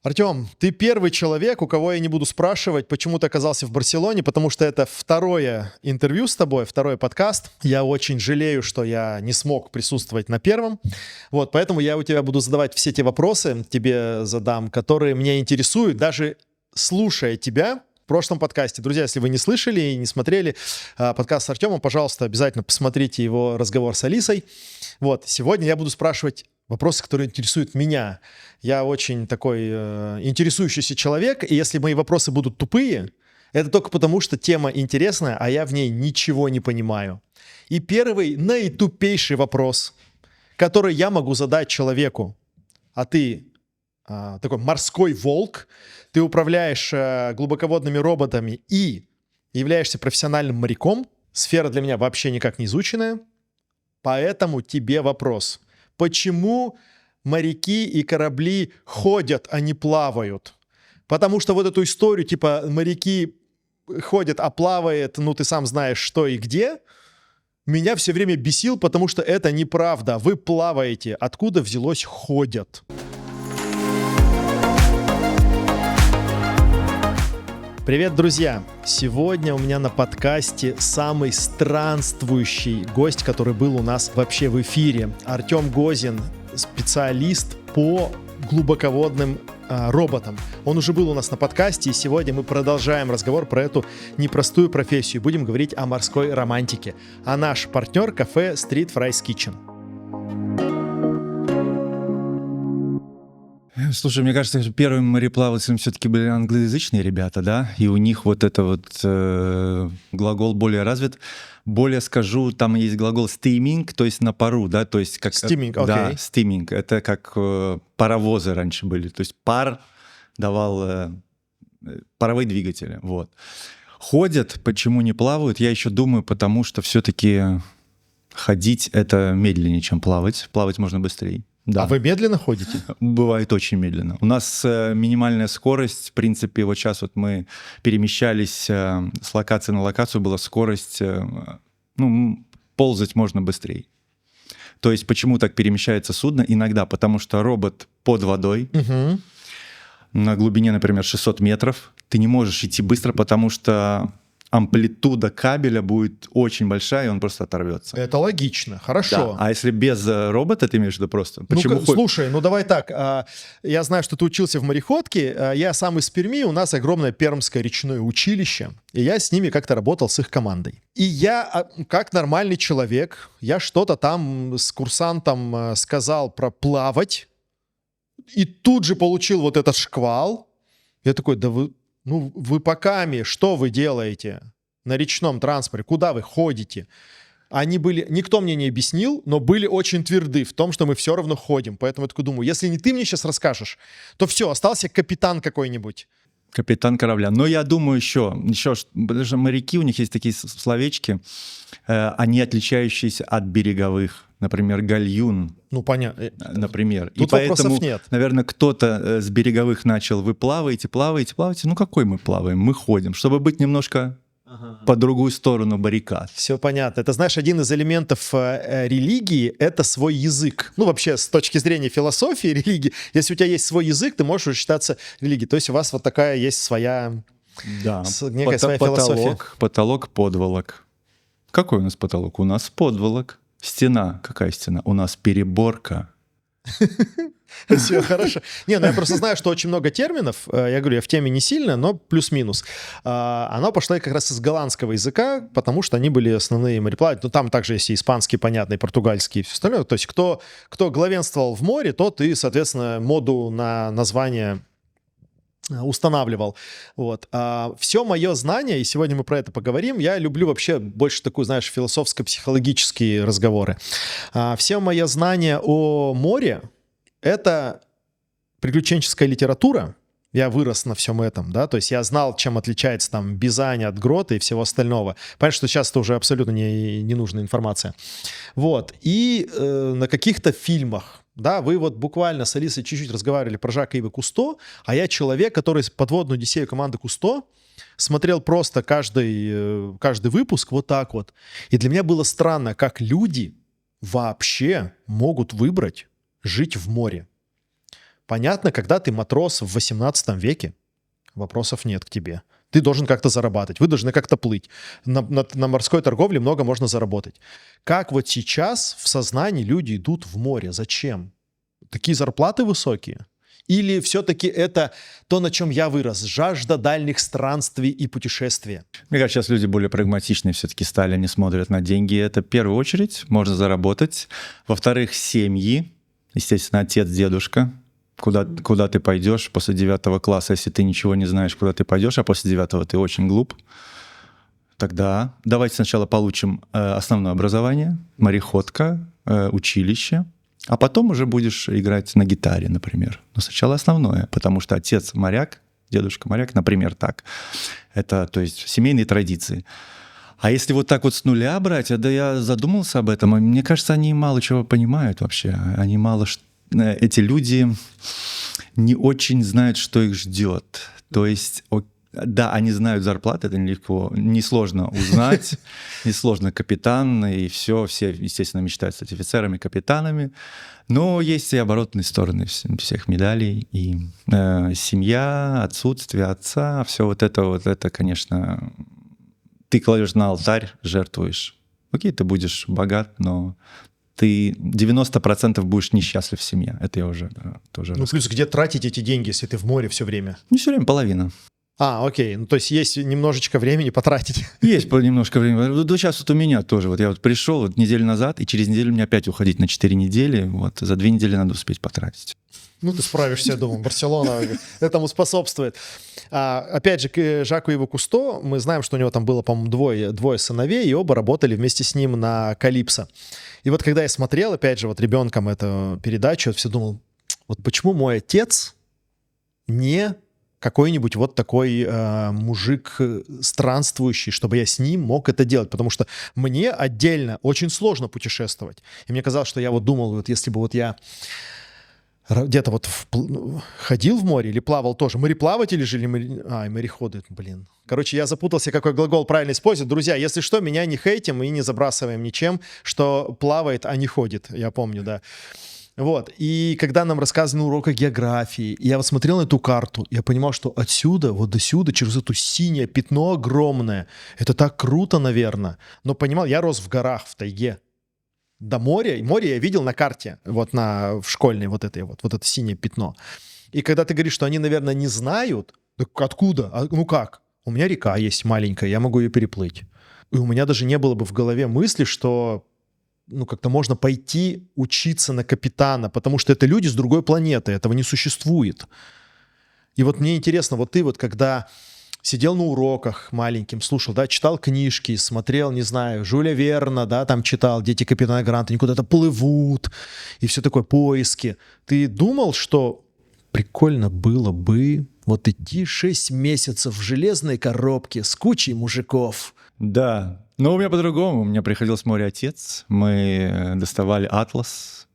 Артем, ты первый человек, у кого я не буду спрашивать, почему ты оказался в Барселоне, потому что это второе интервью с тобой, второй подкаст. Я очень жалею, что я не смог присутствовать на первом. Вот, поэтому я у тебя буду задавать все те вопросы, тебе задам, которые меня интересуют, даже слушая тебя в прошлом подкасте. Друзья, если вы не слышали и не смотрели подкаст с Артемом, пожалуйста, обязательно посмотрите его разговор с Алисой. Вот, сегодня я буду спрашивать вопросы, которые интересуют меня. Я очень такой интересующийся человек, и если мои вопросы будут тупые, это только потому, что тема интересная, а я в ней ничего не понимаю. И первый наитупейший вопрос, который я могу задать человеку. А ты такой морской волк, ты управляешь глубоководными роботами и являешься профессиональным моряком. Сфера для меня вообще никак не изученная. Поэтому тебе вопрос. Почему моряки и корабли ходят, а не плавают? Потому что вот эту историю, типа, моряки ходят, а плавает, ну, ты сам знаешь, что и где, меня все время бесил, потому что это неправда. Вы плаваете. Откуда взялось «ходят»? Привет, друзья! Сегодня у меня на подкасте самый странствующий гость, который был у нас вообще в эфире. Артем Гозин, специалист по глубоководным роботам. Он уже был у нас на подкасте, и сегодня мы продолжаем разговор про эту непростую профессию. Будем говорить о морской романтике. А наш партнер — кафе Street Fries Kitchen. Слушай, мне кажется, что первыми мореплавателями все-таки были англоязычные ребята, да, и у них вот это вот глагол более развит. Более скажу, там есть глагол steaming, то есть на пару, да, то есть как... Steaming, окей. Да, steaming, это как паровозы раньше были, то есть пар давал паровые двигатели, вот. Ходят, почему не плавают, я еще думаю, потому что все-таки ходить это медленнее, чем плавать, плавать можно быстрее. Да. А вы медленно ходите? Бывает очень медленно. У нас минимальная скорость, в принципе, вот сейчас вот мы перемещались с локации на локацию, была скорость, ползать можно быстрее. То есть почему так перемещается судно? Иногда потому что робот под водой, на глубине, например, 600 метров, ты не можешь идти быстро, потому что амплитуда кабеля будет очень большая, и он просто оторвется. Это логично, хорошо. Да. А если без робота, ты имеешь в виду просто? Почему слушай, давай так. Я знаю, что ты учился в мореходке. Я сам из Перми, у нас огромное Пермское речное училище. И я с ними как-то работал, с их командой. И я, как нормальный человек, я что-то там с курсантом сказал про плавать. И тут же получил вот этот шквал. Я такой, да вы по каме, что вы делаете на речном транспорте? Куда вы ходите? Никто мне не объяснил, но были очень тверды в том, что мы все равно ходим. Поэтому я такой думаю, если не ты мне сейчас расскажешь, то все, остался капитан какой-нибудь. Капитан корабля. Но я думаю еще, даже моряки, у них есть такие словечки, они отличающиеся от береговых. Например, гальюн. Понятно. Например. Тут и поэтому, нет. наверное, кто-то с береговых начал: вы плаваете. Ну какой мы плаваем? Мы ходим, чтобы быть немножко по другую сторону баррикад. Все понятно. Это, знаешь, один из элементов религии — это свой язык. Вообще, с точки зрения философии религии, если у тебя есть свой язык, ты можешь считаться религией. То есть у вас вот такая есть своя, некая своя философия. Потолок, подволок. Какой у нас потолок? У нас подволок. Стена. Какая стена? У нас переборка. Все хорошо. Я просто знаю, что очень много терминов, я говорю, я в теме не сильно, но плюс-минус. Оно пошло как раз из голландского языка, потому что они были основные мореплаватели. Там также есть и испанский, понятный, португальский и все остальное. То есть кто главенствовал в море, тот и, соответственно, моду на название устанавливал. Вот. Все мое знание, и сегодня мы про это поговорим, я люблю вообще больше такую, знаешь, философско-психологические разговоры. Все мое знание о море — это приключенческая литература. Я вырос на всем этом, да, то есть я знал, чем отличается там Бизань от Грота и всего остального. Понятно, что сейчас это уже абсолютно не нужная информация. Вот. И на каких-то фильмах, да, вы вот буквально с Алисой чуть-чуть разговаривали про Жака-Ивы Кусто, а я человек, который подводную Одиссею команды Кусто смотрел просто каждый выпуск вот так вот. И для меня было странно, как люди вообще могут выбрать жить в море. Понятно, когда ты матрос в 18 веке, вопросов нет к тебе. Ты должен как-то зарабатывать, вы должны как-то плыть. На морской торговле много можно заработать. Как вот сейчас в сознании люди идут в море? Зачем? Такие зарплаты высокие? Или все-таки это то, на чем я вырос? Жажда дальних странствий и путешествия? Мне кажется, сейчас люди более прагматичные все-таки стали, они смотрят на деньги. Это в первую очередь можно заработать. Во-вторых, семьи. Естественно, отец, дедушка. Куда ты пойдешь после 9 класса, если ты ничего не знаешь, куда ты пойдешь, а после 9 ты очень глуп, тогда давайте сначала получим основное образование, мореходка, училище, а потом уже будешь играть на гитаре, например. Но сначала основное, потому что отец моряк, дедушка моряк, например, так. Это, то есть, семейные традиции. А если вот так вот с нуля брать, да я задумался об этом, и мне кажется, они мало чего понимают вообще. Они мало что... Эти люди не очень знают, что их ждет. То есть, да, они знают зарплаты, это нелегко, несложно узнать, несложно капитан, и все, естественно, мечтают стать офицерами, капитанами. Но есть и оборотные стороны всех медалей, и семья, отсутствие отца, все вот это, конечно, ты кладешь на алтарь, жертвуешь. Окей, ты будешь богат, но ты 90% будешь несчастлив в семье. Это я уже тоже Ну, плюс где тратить эти деньги, если ты в море все время? Не все время, половина. Окей. Ну, то есть есть немножечко времени потратить. Есть немножко времени. Да сейчас вот у меня тоже. Вот я вот пришел неделю назад, и через неделю мне опять уходить на 4 недели. Вот за 2 недели надо успеть потратить. Ну, ты справишься, я думаю. Барселона этому способствует. Опять же, к Жаку Иву Кусто, мы знаем, что у него там было, по-моему, двое сыновей, и оба работали вместе с ним на «Калипсо». И вот когда я смотрел, опять же, вот ребенком эту передачу, я все думал, вот почему мой отец не какой-нибудь вот такой мужик странствующий, чтобы я с ним мог это делать, потому что мне отдельно очень сложно путешествовать. И мне казалось, что я вот думал, вот если бы вот я где-то вот ходил в море или плавал тоже. Мореплаватели же или мореходы, блин. Короче, я запутался, какой глагол правильно использовать. Друзья, если что, меня не хейтим и не забрасываем ничем, что плавает, а не ходит. Я помню, да. Вот. И когда нам рассказывали на уроках географии, я вот смотрел на эту карту, я понимал, что отсюда, вот до сюда, через это синее пятно огромное, это так круто, наверное. Но понимал, я рос в горах, в тайге. До моря, и море я видел на карте, вот в школьной вот это синее пятно. И когда ты говоришь, что они, наверное, не знают, так откуда? Ну как? У меня река есть маленькая, я могу ее переплыть. И у меня даже не было бы в голове мысли, что как-то можно пойти учиться на капитана, потому что это люди с другой планеты, этого не существует. И вот мне интересно, вот ты вот когда сидел на уроках маленьким, слушал, да, читал книжки, смотрел, не знаю, Жюля Верна, да, там читал «Дети капитана Гранта», они куда-то плывут, и все такое, поиски. Ты думал, что прикольно было бы вот идти 6 месяцев в железной коробке с кучей мужиков? Да, но у меня по-другому. У меня приходил с моря отец, мы доставали атлас,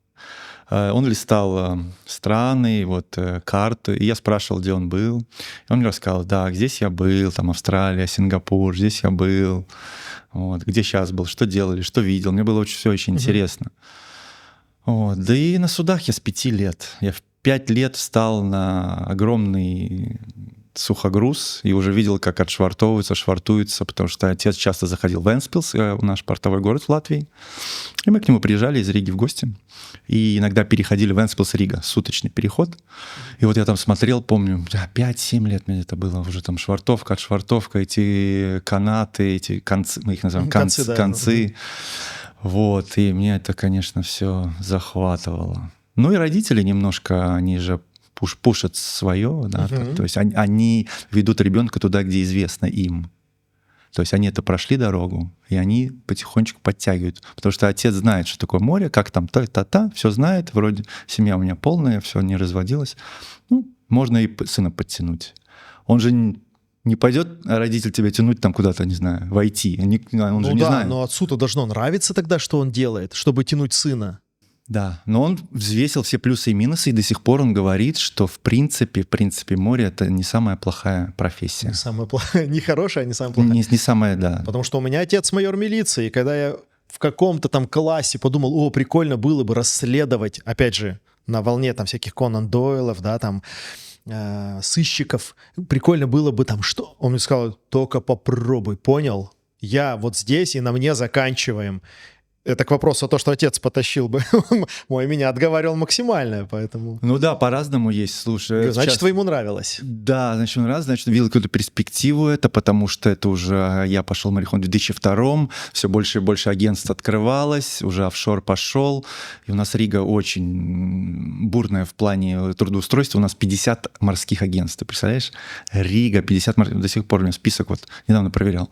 он листал страны, вот карты, и я спрашивал, где он был. И он мне рассказал, да, здесь я был, там Австралия, Сингапур, здесь я был, вот, где сейчас был, что делали, что видел. Мне было все очень интересно. Вот. Да и на судах я с 5 лет. Я в 5 лет встал на огромный сухогруз и уже видел, как отшвартовываются, швартуются, потому что отец часто заходил в Вентспилс, наш портовой город в Латвии, и мы к нему приезжали из Риги в гости, и иногда переходили в Вентспилс-Рига, суточный переход, и вот я там смотрел, помню, 5-7 лет мне это было, уже там швартовка, отшвартовка, эти канаты, эти концы, мы их называем концы, вот, и мне это, конечно, все захватывало. Ну и родители немножко, они же пушат свое, да, то есть они ведут ребенка туда, где известно им. То есть они это прошли дорогу, и они потихонечку подтягивают. Потому что отец знает, что такое море, как там та-та-та, все знает, вроде семья у меня полная, все не разводилось. Ну, можно и сына подтянуть. Он же не пойдет, родитель тебя тянуть там куда-то, не знаю, в IT. Он же не знает. Но отцу-то должно нравиться тогда, что он делает, чтобы тянуть сына. Да, но он взвесил все плюсы и минусы, и до сих пор он говорит, что в принципе море — это не самая плохая профессия. Не самая плохая, не хорошая, а не самая плохая. Не самая, да. Потому что у меня отец майор милиции, и когда я в каком-то там классе подумал, прикольно было бы расследовать, опять же, на волне там всяких Конан Дойлов, да, там сыщиков. Прикольно было бы там что? Он мне сказал, только попробуй, понял? Я вот здесь, и на мне заканчиваем. Это к вопросу о том, что отец потащил бы. Мой меня отговаривал максимально, поэтому... Ну да, по-разному есть, слушай. Значит, ему нравилось. Да, значит, ему нравилось, значит, видел какую-то перспективу это, потому что это уже... Я пошел в марафон в 2002-м, все больше и больше агентств открывалось, уже офшор пошел, и у нас Рига очень бурная в плане трудоустройства, у нас 50 морских агентств, ты представляешь? Рига, 50 морских, до сих пор у меня список вот недавно проверял.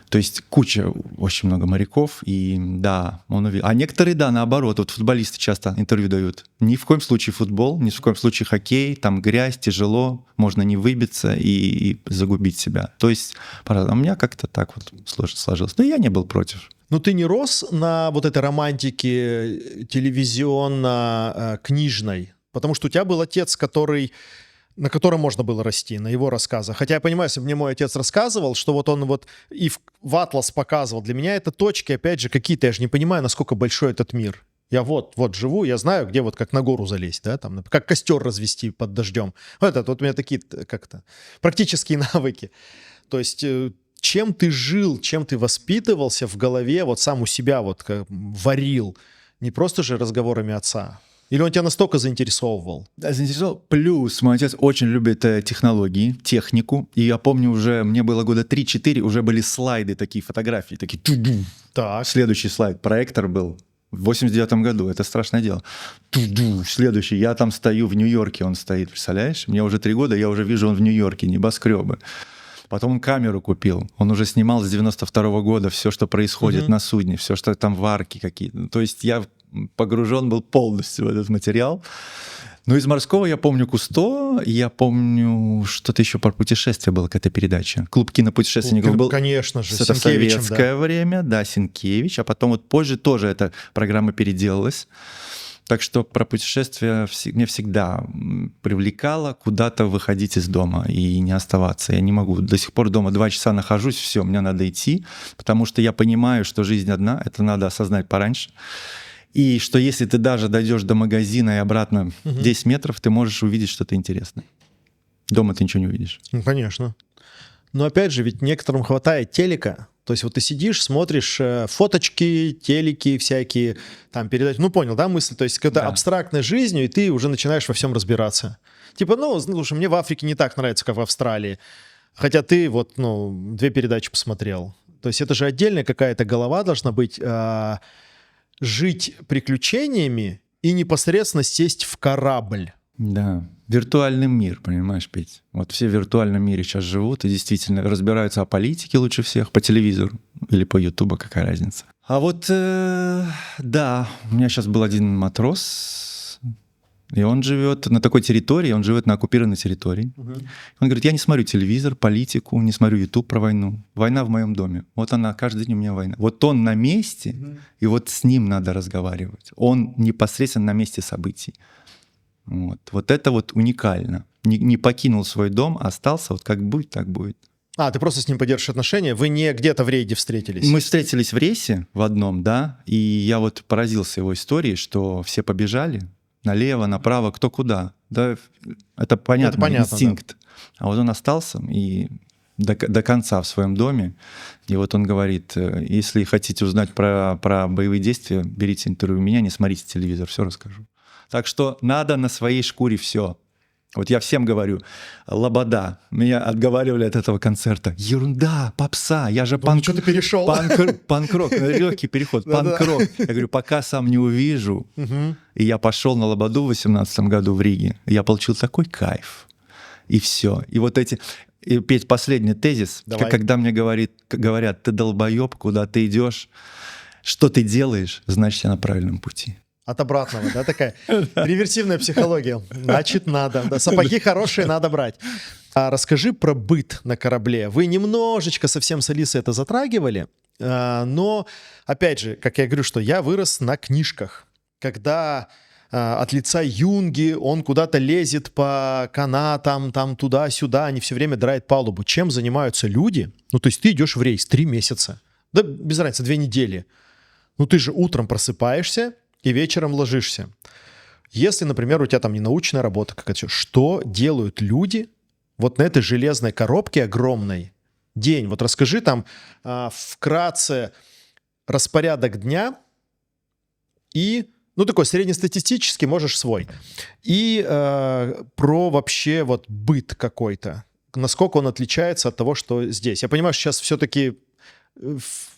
То есть куча, очень много моряков, и да, он увидел. А некоторые, да, наоборот, вот футболисты часто интервью дают. Ни в коем случае футбол, ни в коем случае хоккей, там грязь, тяжело, можно не выбиться и загубить себя. То есть, у меня как-то так вот сложилось. Но я не был против. Ну, ты не рос на вот этой романтике телевизионно-книжной, потому что у тебя был отец, на котором можно было расти, на его рассказах. Хотя я понимаю, если бы мне мой отец рассказывал, что вот он вот и в «Атлас» показывал, для меня это точки, опять же, какие-то, я же не понимаю, насколько большой этот мир. Я вот живу, я знаю, где вот как на гору залезть, да, там, как костер развести под дождем. Вот у меня такие как-то практические навыки. То есть чем ты жил, чем ты воспитывался в голове, вот сам у себя вот варил, не просто же разговорами отца. Или он тебя настолько заинтересовывал? Да, заинтересовал. Плюс мой отец очень любит технологии, технику. И я помню уже, мне было года 3-4, уже были слайды, такие фотографии, такие ту-ду. Так. Следующий слайд, проектор был в 89-м году, это страшное дело. Ту-ду. Следующий, я там стою, в Нью-Йорке он стоит, представляешь? Мне уже 3 года, я уже вижу, он в Нью-Йорке, небоскребы. Потом он камеру купил. Он уже снимал с 92-го года все, что происходит на судне, все, что там варки какие-то. То есть я погружен был полностью в этот материал. Но из морского я помню Кусто, я помню что-то еще про путешествия было, какая-то передача. Клуб кинопутешественников был. Конечно же, это в советское время, да, Сенкевич. А потом вот позже тоже эта программа переделалась. Так что про путешествия меня всегда привлекало куда-то выходить из дома и не оставаться. Я не могу. До сих пор дома 2 часа нахожусь, все, мне надо идти, потому что я понимаю, что жизнь одна, это надо осознать пораньше. И что если ты даже дойдешь до магазина и обратно 10 метров, ты можешь увидеть что-то интересное. Дома ты ничего не увидишь. Ну, конечно. Но опять же, ведь некоторым хватает телека. То есть вот ты сидишь, смотришь фоточки, телеки всякие, там передачи. Ну, понял, да, мысль? То есть какая-то абстрактной жизнью, и ты уже начинаешь во всем разбираться. Типа, слушай, мне в Африке не так нравится, как в Австралии. Хотя ты вот, 2 передачи посмотрел. То есть это же отдельная какая-то голова должна быть, жить приключениями и непосредственно сесть в корабль. Да, виртуальный мир, понимаешь, Петь? Вот все в виртуальном мире сейчас живут и действительно разбираются о политике лучше всех по телевизору или по Ютубу, какая разница. А вот, да, у меня сейчас был один матрос, и он живет на такой территории, он живет на оккупированной территории. Он говорит, я не смотрю телевизор, политику, не смотрю Ютуб про войну. Война в моем доме. Вот она, каждый день у меня война. Вот он на месте, и вот с ним надо разговаривать. Он непосредственно на месте событий. Вот это вот уникально. Не покинул свой дом, а остался вот как будет, так будет. А, ты просто с ним поддерживаешь отношения? Вы не где-то в рейде встретились? Мы встретились в рейсе в одном, да, и я вот поразился его историей, что все побежали налево, направо, кто куда. Да, это понятно, инстинкт. Да. А вот он остался и до конца в своем доме. И вот он говорит, если хотите узнать про боевые действия, берите интервью у меня, не смотрите телевизор, все расскажу. Так что надо на своей шкуре все. Вот я всем говорю, лобода. Меня отговаривали от этого концерта. Ерунда, попса, я же что ты перешел? Панк-рок, легкий переход, панк-рок. Я говорю, пока сам не увижу. И я пошел на лободу в 2018 году в Риге. Я получил такой кайф. И все. И вот эти... И, Петь, последний тезис. Когда мне говорят, ты долбоеб, куда ты идешь, что ты делаешь, значит, я на правильном пути. От обратного, да, такая реверсивная психология. Значит, надо. Да, сапоги хорошие надо брать. А расскажи про быт на корабле. Вы немножечко совсем с Алисой это затрагивали, но, опять же, как я говорю, что я вырос на книжках. Когда от лица Юнги он куда-то лезет по канатам, там туда-сюда, они все время драют палубу. Чем занимаются люди? Ну, то есть ты идешь в рейс 3 месяца. Да без разницы, 2 недели. Ну, ты же утром просыпаешься, и вечером ложишься. Если, например, у тебя там не научная работа какая-то, что делают люди вот на этой железной коробке огромной день? Вот расскажи там вкратце распорядок дня и, ну, такой среднестатистический, можешь свой, и про вообще вот быт какой-то, насколько он отличается от того, что здесь. Я понимаю, что сейчас все-таки,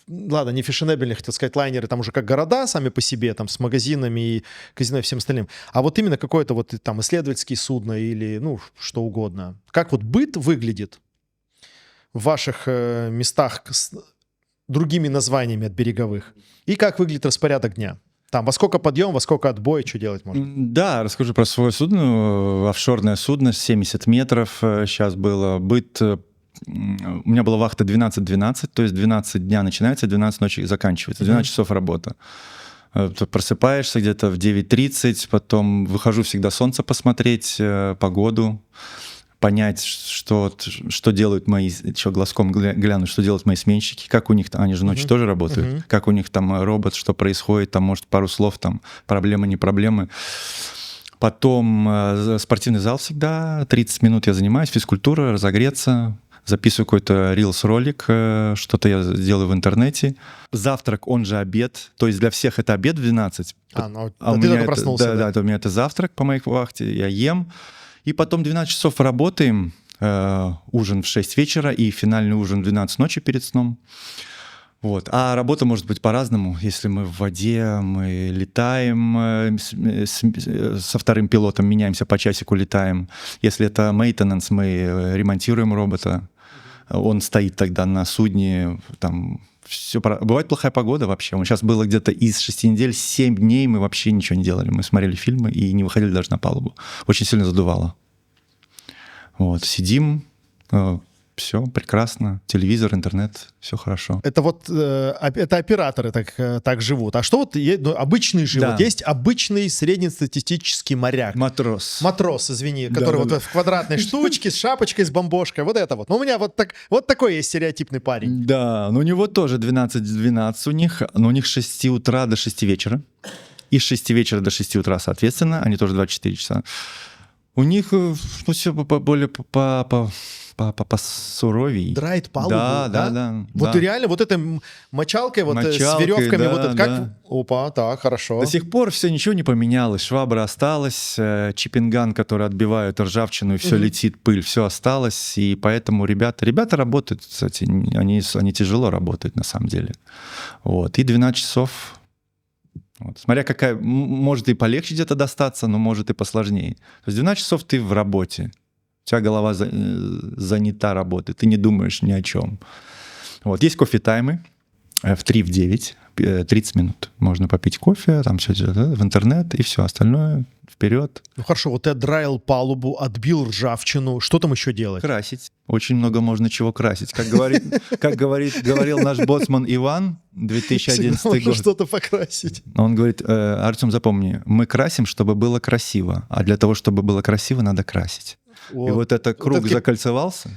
ладно, не фешенебельные, хотел сказать, лайнеры, там уже как города сами по себе, там с магазинами и казино и всем остальным, а вот именно какое-то вот там исследовательские судно или, ну, что угодно. Как вот быт выглядит в ваших местах с другими названиями от береговых? И как выглядит распорядок дня? Там, во сколько подъем, во сколько отбой, что делать можно? Да, расскажу про свое судно. Офшорное судно, 70 метров сейчас было. Быт, у меня была вахта 12-12, то есть 12 дня начинается, 12 ночи заканчивается, 12 часов работа. Ты просыпаешься где-то в 9:30, потом выхожу всегда солнце посмотреть, погоду, понять, что делают мои, еще глазком гляну, что делают мои сменщики, как у них, они же ночью тоже работают, как у них там робот, что происходит, там, может, пару слов, там, проблемы, не проблемы. Потом спортивный зал всегда, 30 минут я занимаюсь, физкультура, разогреться, записываю какой-то рилс-ролик, что-то я делаю в интернете. Завтрак, он же обед, то есть для всех это обед в 12. Ты у только меня проснулся. Да, у меня это завтрак по моей вахте, я ем. И потом 12 часов работаем, ужин в 6 вечера и финальный ужин в 12 ночи перед сном. Вот. А работа может быть по-разному. Если мы в воде, мы летаем со вторым пилотом, меняемся по часику, летаем. Если это maintenance, мы ремонтируем робота. Он стоит тогда на судне, там все. Бывает плохая погода вообще. Сейчас было где-то из 6 недель 7 дней мы вообще ничего не делали. Мы смотрели фильмы и не выходили даже на палубу. Очень сильно задувало. Вот, сидим, все прекрасно, телевизор, интернет, все хорошо. Это вот это операторы так живут. А что вот обычный живот? Да. Есть обычный среднестатистический моряк. Матрос. Матрос, извини, который вот в квадратной штучке с шапочкой, с бомбошкой. Вот это вот. Ну, у меня вот такой есть стереотипный парень. Да, но у него тоже 12-12 у них, но у них с 6 утра до 6 вечера. И с 6 вечера до 6 утра, соответственно, они тоже 24 часа. У них все более посуровей. Драйт палубу, да? Вот да. реально вот этой мочалкой вот с веревками, да, вот это как... Да. Опа, так, хорошо. До сих пор все ничего не поменялось. Швабра осталась, чипинган, который отбивает ржавчину, и все летит, пыль, все осталось. И поэтому ребята работают, кстати, они тяжело работают на самом деле. Вот. И 12 часов... Вот. Смотря какая, может и полегче где-то достаться, но может и посложнее. То есть 12 часов ты в работе, у тебя голова занята работой, ты не думаешь ни о чем. Вот. Есть кофе-таймы в 3-9, 30 минут. Можно попить кофе, там все в интернет, и все остальное вперед. Ну хорошо, вот ты отдраил палубу, отбил ржавчину, что там еще делать? Красить. Очень много можно чего красить. Как говорил наш боцман Иван, 2011 год. Можно что-то покрасить. Он говорит: Артем, запомни, мы красим, чтобы было красиво, а для того, чтобы было красиво, надо красить. Вот. И вот этот круг закольцевался.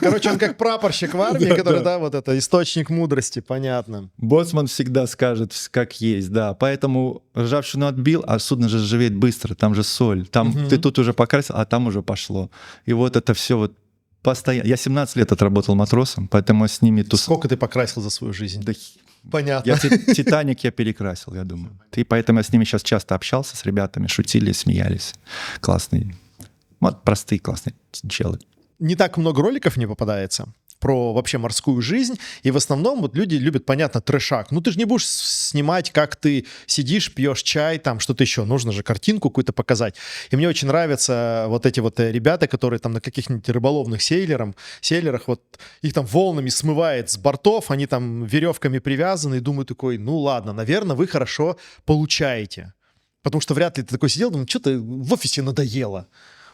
Короче, он как прапорщик в армии, который, да, вот это источник мудрости, понятно. Боцман всегда скажет, как есть, да. Поэтому ржавчину отбил, а судно же ржавеет быстро, там же соль. Там ты тут уже покрасил, а там уже пошло. И вот это все вот постоянно. Я 17 лет отработал матросом, поэтому с ними... Сколько ты покрасил за свою жизнь? Да, понятно. Титаник я перекрасил, я думаю. И поэтому я с ними сейчас часто общался, с ребятами, шутили, смеялись. Классные. Вот простые, классные челы. Не так много роликов не попадается про вообще морскую жизнь, и в основном вот люди любят, понятно, трэшак. Ну ты же не будешь снимать, как ты сидишь, пьешь чай, там что-то еще. Нужно же картинку какую-то показать. И мне очень нравятся вот эти вот ребята, которые там на каких-нибудь рыболовных сейлерах, вот их там волнами смывает с бортов, они там веревками привязаны, и думаю такой, ну ладно, наверное, вы хорошо получаете. Потому что вряд ли ты такой сидел, думаю, что-то в офисе надоело.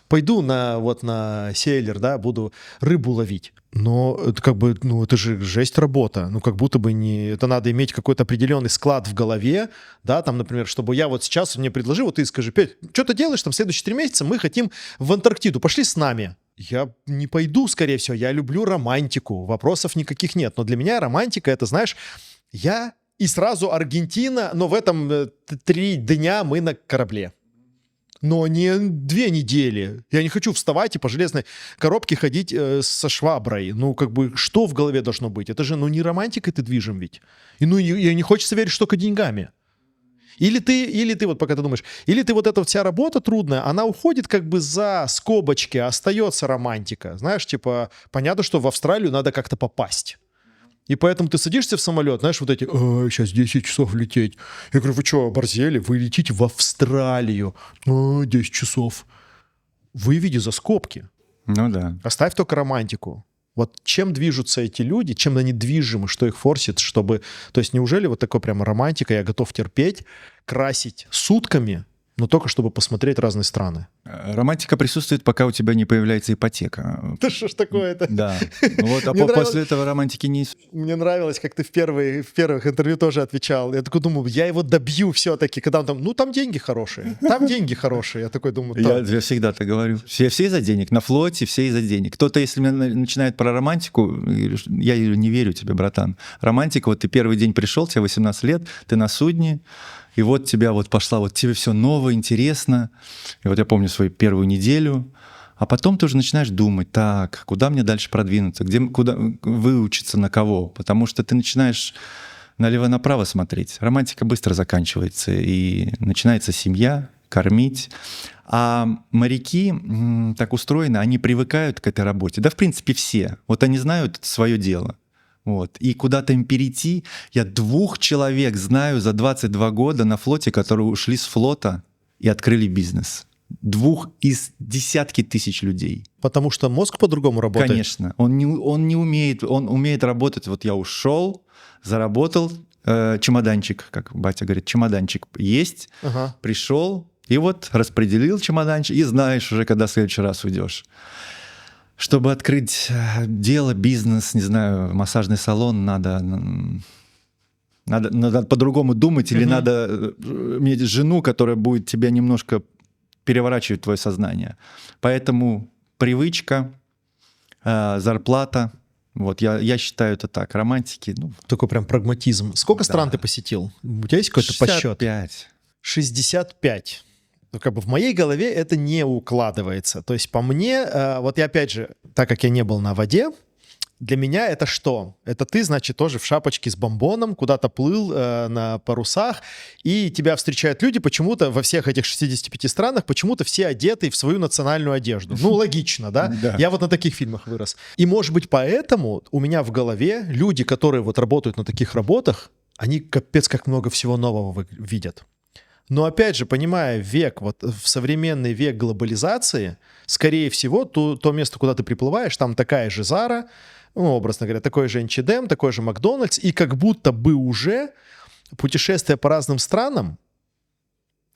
Пойду на сейлер, да, буду рыбу ловить. Но это как бы, ну, это же жесть работа. Ну, как будто бы не... Это надо иметь какой-то определенный склад в голове, да, там, например, чтобы я вот сейчас мне предложил, вот ты скажи: Петь, что ты делаешь там следующие 3 месяца, мы хотим в Антарктиду, пошли с нами. Я не пойду, скорее всего, я люблю романтику, вопросов никаких нет. Но для меня романтика, это, знаешь, и сразу Аргентина, но в этом 3 дня мы на корабле. Но не 2 недели. Я не хочу вставать и по железной коробке ходить со шваброй. Ну, как бы, что в голове должно быть? Это же, ну, не романтикой ты движим ведь. И, ну, и не хочется верить, что только деньгами. Или ты, вот пока ты думаешь, или ты вот эта вся работа трудная, она уходит как бы за скобочки, а остается романтика. Знаешь, типа, понятно, что в Австралию надо как-то попасть. И поэтому ты садишься в самолет, знаешь, вот эти, сейчас 10 часов лететь. Я говорю, вы что, оборзели? Вы летите в Австралию. 10 часов. Выведи за скобки. Ну да. Оставь только романтику. Вот чем движутся эти люди, чем они движимы, что их форсит, чтобы... То есть неужели вот такой прямо романтика, я готов терпеть, красить сутками, но только чтобы посмотреть разные страны? Романтика присутствует, пока у тебя не появляется ипотека. Да что ж такое-то? Да. Вот, а после этого романтики не... Мне нравилось, как ты в первых интервью тоже отвечал. Я такой думаю, я его добью все-таки, когда он там, ну там деньги хорошие, там деньги хорошие. Я такой думаю, Я всегда так говорю. Все из-за денег. На флоте все из-за денег. Кто-то, если начинает про романтику, я не верю тебе, братан. Романтика, вот ты первый день пришел, тебе 18 лет, ты на судне, и вот тебя вот пошла, вот тебе все новое, интересно. И вот я помню свою первую неделю, а потом ты уже начинаешь думать, так, куда мне дальше продвинуться, куда выучиться, на кого, потому что ты начинаешь налево-направо смотреть. Романтика быстро заканчивается, и начинается семья, кормить. А моряки так устроены, они привыкают к этой работе. Да, в принципе, все. Вот они знают свое дело. Вот. И куда-то им перейти. Я 2 человек знаю за 22 года на флоте, которые ушли с флота и открыли бизнес. 2 из десятки тысяч людей. Потому что мозг по-другому работает? Конечно. Он не умеет, он умеет работать. Вот я ушел, заработал, чемоданчик, как батя говорит, чемоданчик есть, пришел, и вот распределил чемоданчик, и знаешь уже, когда в следующий раз уйдешь. Чтобы открыть дело, бизнес, не знаю, массажный салон, надо по-другому думать, или надо иметь жену, которая будет тебя немножко переворачивать твое сознание. Поэтому привычка, зарплата, вот я считаю это так. Романтики, ну... Такой прям прагматизм. Сколько стран ты посетил? У тебя есть какой-то подсчет? 65. Ну, как бы в моей голове это не укладывается. То есть по мне, вот я опять же, так как я не был на воде, для меня это что? Это ты, значит, тоже в шапочке с бомбоном куда-то плыл на парусах, и тебя встречают люди почему-то во всех этих 65 странах, почему-то все одеты в свою национальную одежду. Ну, логично, да? Я вот на таких фильмах вырос. И, может быть, поэтому у меня в голове люди, которые вот работают на таких работах, они капец как много всего нового видят. Но опять же, понимая век, вот в современный век глобализации, скорее всего, то место, куда ты приплываешь, там такая же Зара, ну, образно говоря, такой же H&M, такой же Макдональдс, и как будто бы уже путешествия по разным странам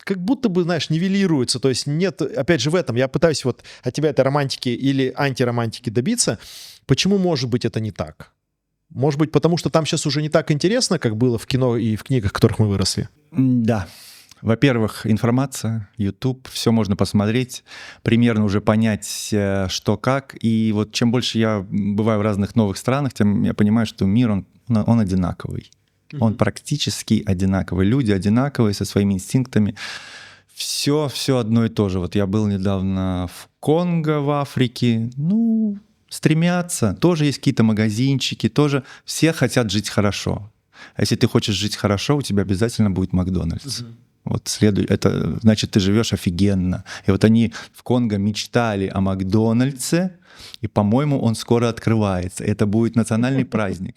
как будто бы, знаешь, нивелируются. То есть нет, опять же, в этом я пытаюсь вот от тебя этой романтики или антиромантики добиться. Почему, может быть, это не так? Может быть, потому что там сейчас уже не так интересно, как было в кино и в книгах, в которых мы выросли? Да. Во-первых, информация, YouTube, все можно посмотреть, примерно уже понять, что как. И вот чем больше я бываю в разных новых странах, тем я понимаю, что мир, он одинаковый. Он практически одинаковый. Люди одинаковые, со своими инстинктами. Все одно и то же. Вот я был недавно в Конго, в Африке. Ну, стремятся. Тоже есть какие-то магазинчики, тоже все хотят жить хорошо. А если ты хочешь жить хорошо, у тебя обязательно будет Макдональдс. Вот это значит, ты живешь офигенно. И вот они в Конго мечтали о Макдональдсе, и, по-моему, он скоро открывается. Это будет национальный праздник.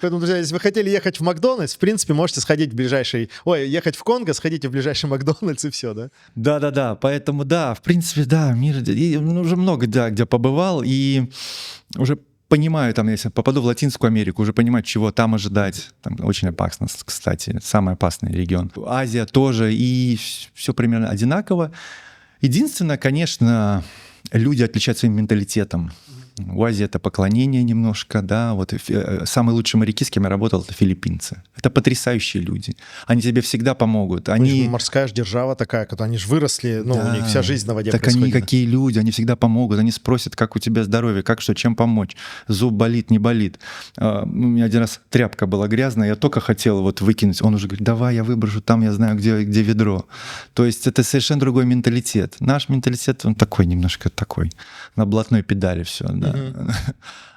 Поэтому, друзья, если вы хотели ехать в Макдональдс, в принципе, можете сходить в ближайший... ехать в Конго, сходите в ближайший Макдональдс, и все, да? Да. Поэтому, да, в принципе, да, мир... уже много, да, где побывал, и уже понимаю, там, если попаду в Латинскую Америку, уже понимаю, чего там ожидать. Там очень опасно, кстати, самый опасный регион. Азия тоже, и все примерно одинаково. Единственное, конечно, люди отличаются своим менталитетом. в Азии это поклонение немножко, да, вот самые лучшие моряки, с кем я работал, это филиппинцы. Это потрясающие люди. Они тебе всегда помогут. Они морская ж держава такая, они же выросли, да, у них вся жизнь на воде так происходит. Они какие люди, они всегда помогут, они спросят, как у тебя здоровье, как что, чем помочь, зуб болит, не болит. У меня один раз тряпка была грязная, я только хотел вот выкинуть, он уже говорит, давай я выброшу, там я знаю, где ведро. То есть это совершенно другой менталитет. Наш менталитет, он такой немножко такой, на блатной педали все, да.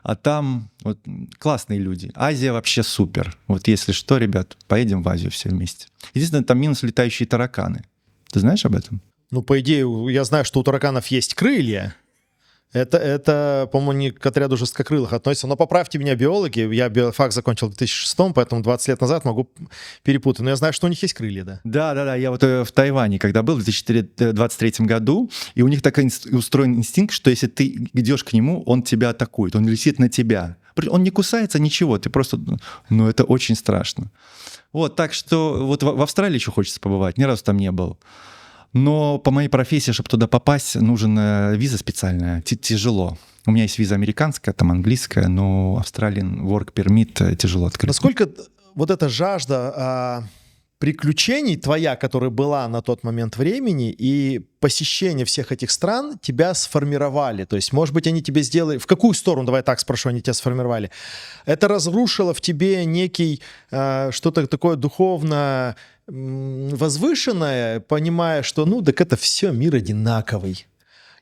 А там вот классные люди. Азия вообще супер. Вот если что, ребят, поедем в Азию все вместе. Единственное, там минус летающие тараканы. Ты знаешь об этом? Ну, по идее, я знаю, что у тараканов есть крылья. Это, по-моему, не к отряду жесткокрылых относится. Но поправьте меня, биологи. Я биофак закончил в 2006, поэтому 20 лет назад могу перепутать. Но я знаю, что у них есть крылья, да. Да. Я вот в Тайване, когда был в 2023 году, и у них такой устроен инстинкт, что если ты идешь к нему, он тебя атакует, он летит на тебя. Он не кусается, ничего, ты просто... Ну, это очень страшно. Вот, так что вот в Австралии еще хочется побывать, ни разу там не был. Но по моей профессии, чтобы туда попасть, нужна виза специальная. Тяжело. У меня есть виза американская, там английская, но Australian Work Permit тяжело открыть. Насколько вот эта жажда приключений твоя, которая была на тот момент времени, и посещение всех этих стран тебя сформировали? То есть, может быть, они тебе сделали... В какую сторону, давай так спрошу, они тебя сформировали? Это разрушило в тебе некий что-то такое духовно возвышенное, понимая, что, ну, так это все мир одинаковый.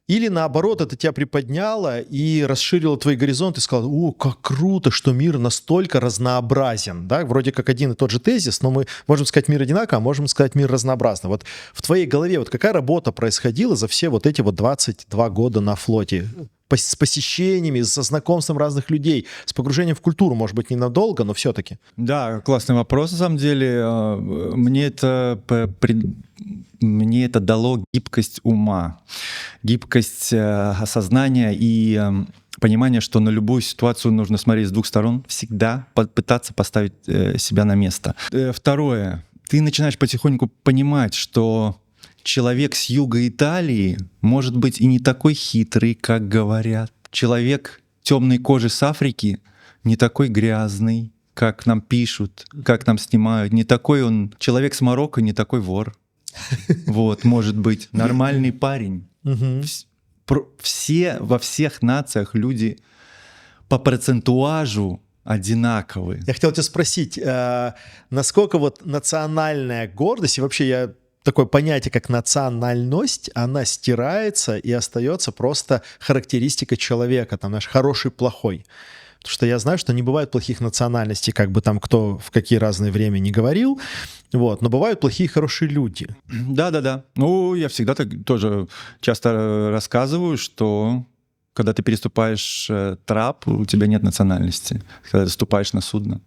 Или наоборот, это тебя приподняло и расширило твои горизонты, и сказал, о, как круто, что мир настолько разнообразен. Да? Вроде как один и тот же тезис, но мы можем сказать мир одинаковый, а можем сказать мир разнообразный. Вот в твоей голове вот какая работа происходила за все вот эти вот 22 года на флоте? С посещениями, со знакомством разных людей, с погружением в культуру, может быть, ненадолго, но все-таки. Да, классный вопрос, на самом деле. Мне это дало гибкость ума, гибкость осознания и понимание, что на любую ситуацию нужно смотреть с двух сторон, всегда пытаться поставить себя на место. Второе. Ты начинаешь потихоньку понимать, что человек с юга Италии может быть и не такой хитрый, как говорят. Человек темной кожи с Африки не такой грязный, как нам пишут, как нам снимают. Не такой он... Человек с Марокко не такой вор. Вот, может быть. Нормальный парень. Все, во всех нациях люди по процентуажу одинаковые. Я хотел тебя спросить, насколько вот национальная гордость, и вообще такое понятие, как национальность, она стирается и остается просто характеристикой человека, там, наш хороший, плохой. Потому что я знаю, что не бывает плохих национальностей, как бы там кто в какие разные время не говорил, вот, но бывают плохие, хорошие люди. Да. Ну, я всегда тоже часто рассказываю, что когда ты переступаешь трап, у тебя нет национальности. Когда ты ступаешь на судно,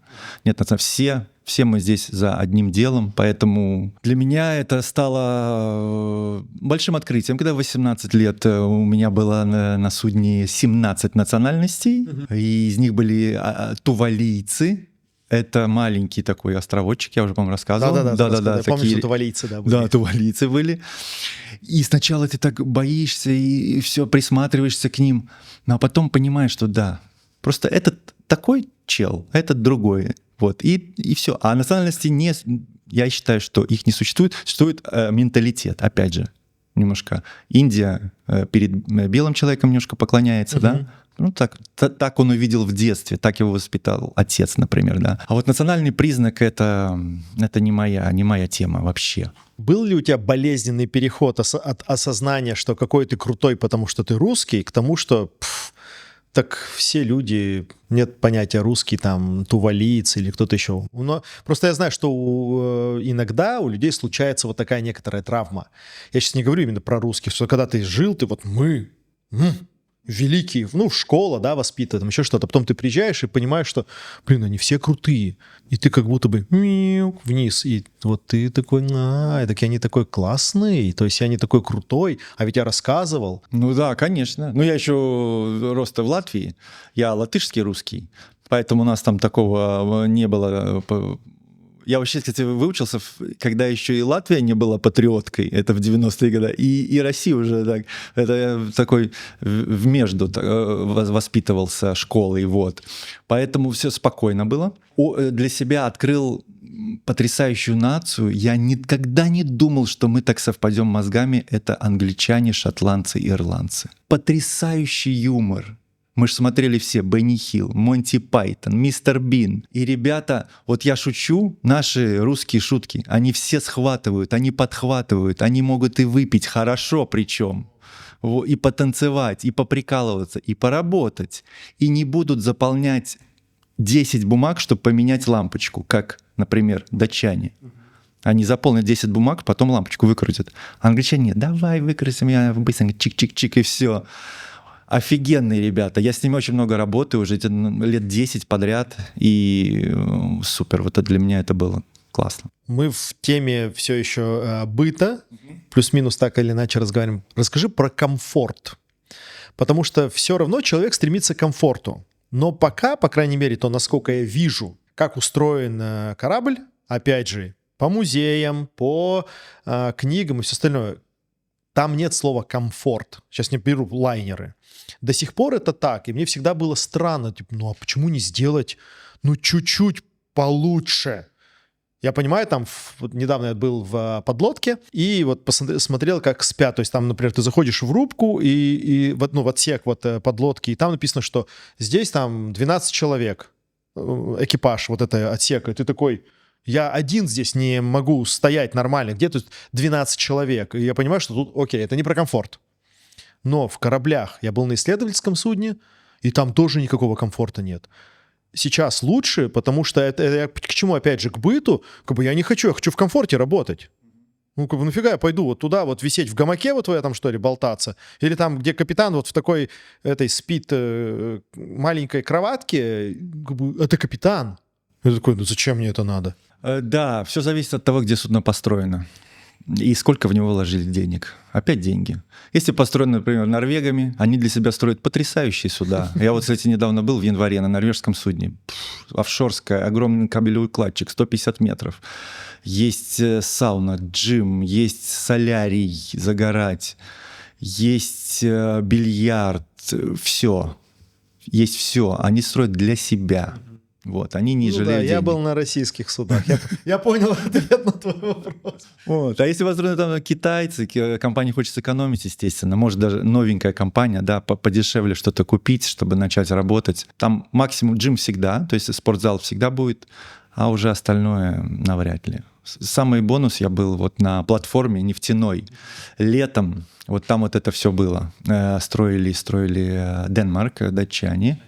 нет национальности. Все мы здесь за одним делом, поэтому для меня это стало большим открытием. Когда в 18 лет у меня было на судне 17 национальностей, и из них были тувалийцы. Это маленький такой островочек, я уже, по-моему, рассказывал. Да. Я помню, что тувалийцы, да, были. Да, тувалийцы были. И сначала ты так боишься и все присматриваешься к ним, а потом понимаешь, что да, просто этот такой чел, этот другой. Вот, и все. А национальности я считаю, что их не существует. Существует менталитет, опять же, немножко. Индия перед белым человеком немножко поклоняется, да? Ну, так он увидел в детстве, так его воспитал отец, например, да. А вот национальный признак — это не моя тема вообще. Был ли у тебя болезненный переход от осознания, что какой ты крутой, потому что ты русский, к тому, что так все люди, нет понятия русский, там, тувалиец или кто-то еще. Но просто я знаю, что иногда у людей случается вот такая некоторая травма. Я сейчас не говорю именно про русских, что когда ты жил, ты вот великие, школа, да, воспитывает, там еще что-то. Потом ты приезжаешь и понимаешь, что, они все крутые. И ты как будто бы вниз. И вот ты такой, так я не такой классный, то есть я не такой крутой, а ведь я рассказывал. Ну да, конечно. Ну я еще рос в Латвии, я латышский русский, поэтому у нас там такого не было Я вообще, кстати, выучился, когда еще и Латвия не была патриоткой, это в 90-е годы, и Россия уже так. Это я такой в между воспитывался школой, вот. Поэтому все спокойно было. Для себя открыл потрясающую нацию. Я никогда не думал, что мы так совпадем мозгами. Это англичане, шотландцы, ирландцы. Потрясающий юмор. Мы же смотрели все Бенни Хилл, Монти Пайтон, Мистер Бин. И ребята, вот я шучу, наши русские шутки, они все схватывают, они подхватывают, они могут и выпить хорошо причем, и потанцевать, и поприкалываться, и поработать. И не будут заполнять 10 бумаг, чтобы поменять лампочку, как, например, датчане. Они заполнят 10 бумаг, потом лампочку выкрутят. А англичане, давай выкрасим, я быстренько чик-чик-чик, и все. Офигенные ребята. Я с ними очень много работаю, уже лет 10 подряд. И супер. Вот это для меня это было классно. Мы в теме все еще быта, плюс-минус так или иначе разговариваем. Расскажи про комфорт. Потому что все равно человек стремится к комфорту. Но пока, по крайней мере, то, насколько я вижу, как устроен корабль, опять же, по музеям, по книгам и все остальное, там нет слова «комфорт». Сейчас не беру лайнеры. До сих пор это так, и мне всегда было странно. Типа, ну а почему не сделать, ну, чуть-чуть получше? Я понимаю, там вот недавно я был в подлодке, и вот посмотрел, как спят. То есть там, например, ты заходишь в рубку, и в отсек вот подлодки, и там написано, что здесь там 12 человек, экипаж вот этого отсека. И ты такой... Я один здесь не могу стоять нормально. Где тут 12 человек? И я понимаю, что тут, окей, это не про комфорт. Но в кораблях я был на исследовательском судне, и там тоже никакого комфорта нет. Сейчас лучше, потому что это к чему, опять же, к быту. Как бы я не хочу, я хочу в комфорте работать. Ну, как бы нафига я пойду вот туда, вот висеть в гамаке вот в этом, что ли, болтаться? Или там, где капитан вот в такой, этой спит маленькой кроватке, как бы, это капитан. Я такой, ну зачем мне это надо? Да, все зависит от того, где судно построено. И сколько в него вложили денег. Опять деньги. Если построено, например, норвегами, они для себя строят потрясающие суда. Я вот, кстати, недавно был в январе на норвежском судне. Офшорская, огромный кабелеукладчик, 150 метров. Есть сауна, джим, есть солярий загорать, есть бильярд, все. Есть все. Они строят для себя. Вот, они не жалеют денег. Я был на российских судах. Я понял ответ на твой вопрос. Вот. А если построены там китайцы, компания хочет сэкономить, естественно. Может, даже новенькая компания, да, подешевле что-то купить, чтобы начать работать. Там максимум джим всегда, то есть спортзал всегда будет, а уже остальное навряд ли. Самый бонус, я был вот на платформе нефтяной. Летом, вот там вот это все было. Строили Денмарк, датчане.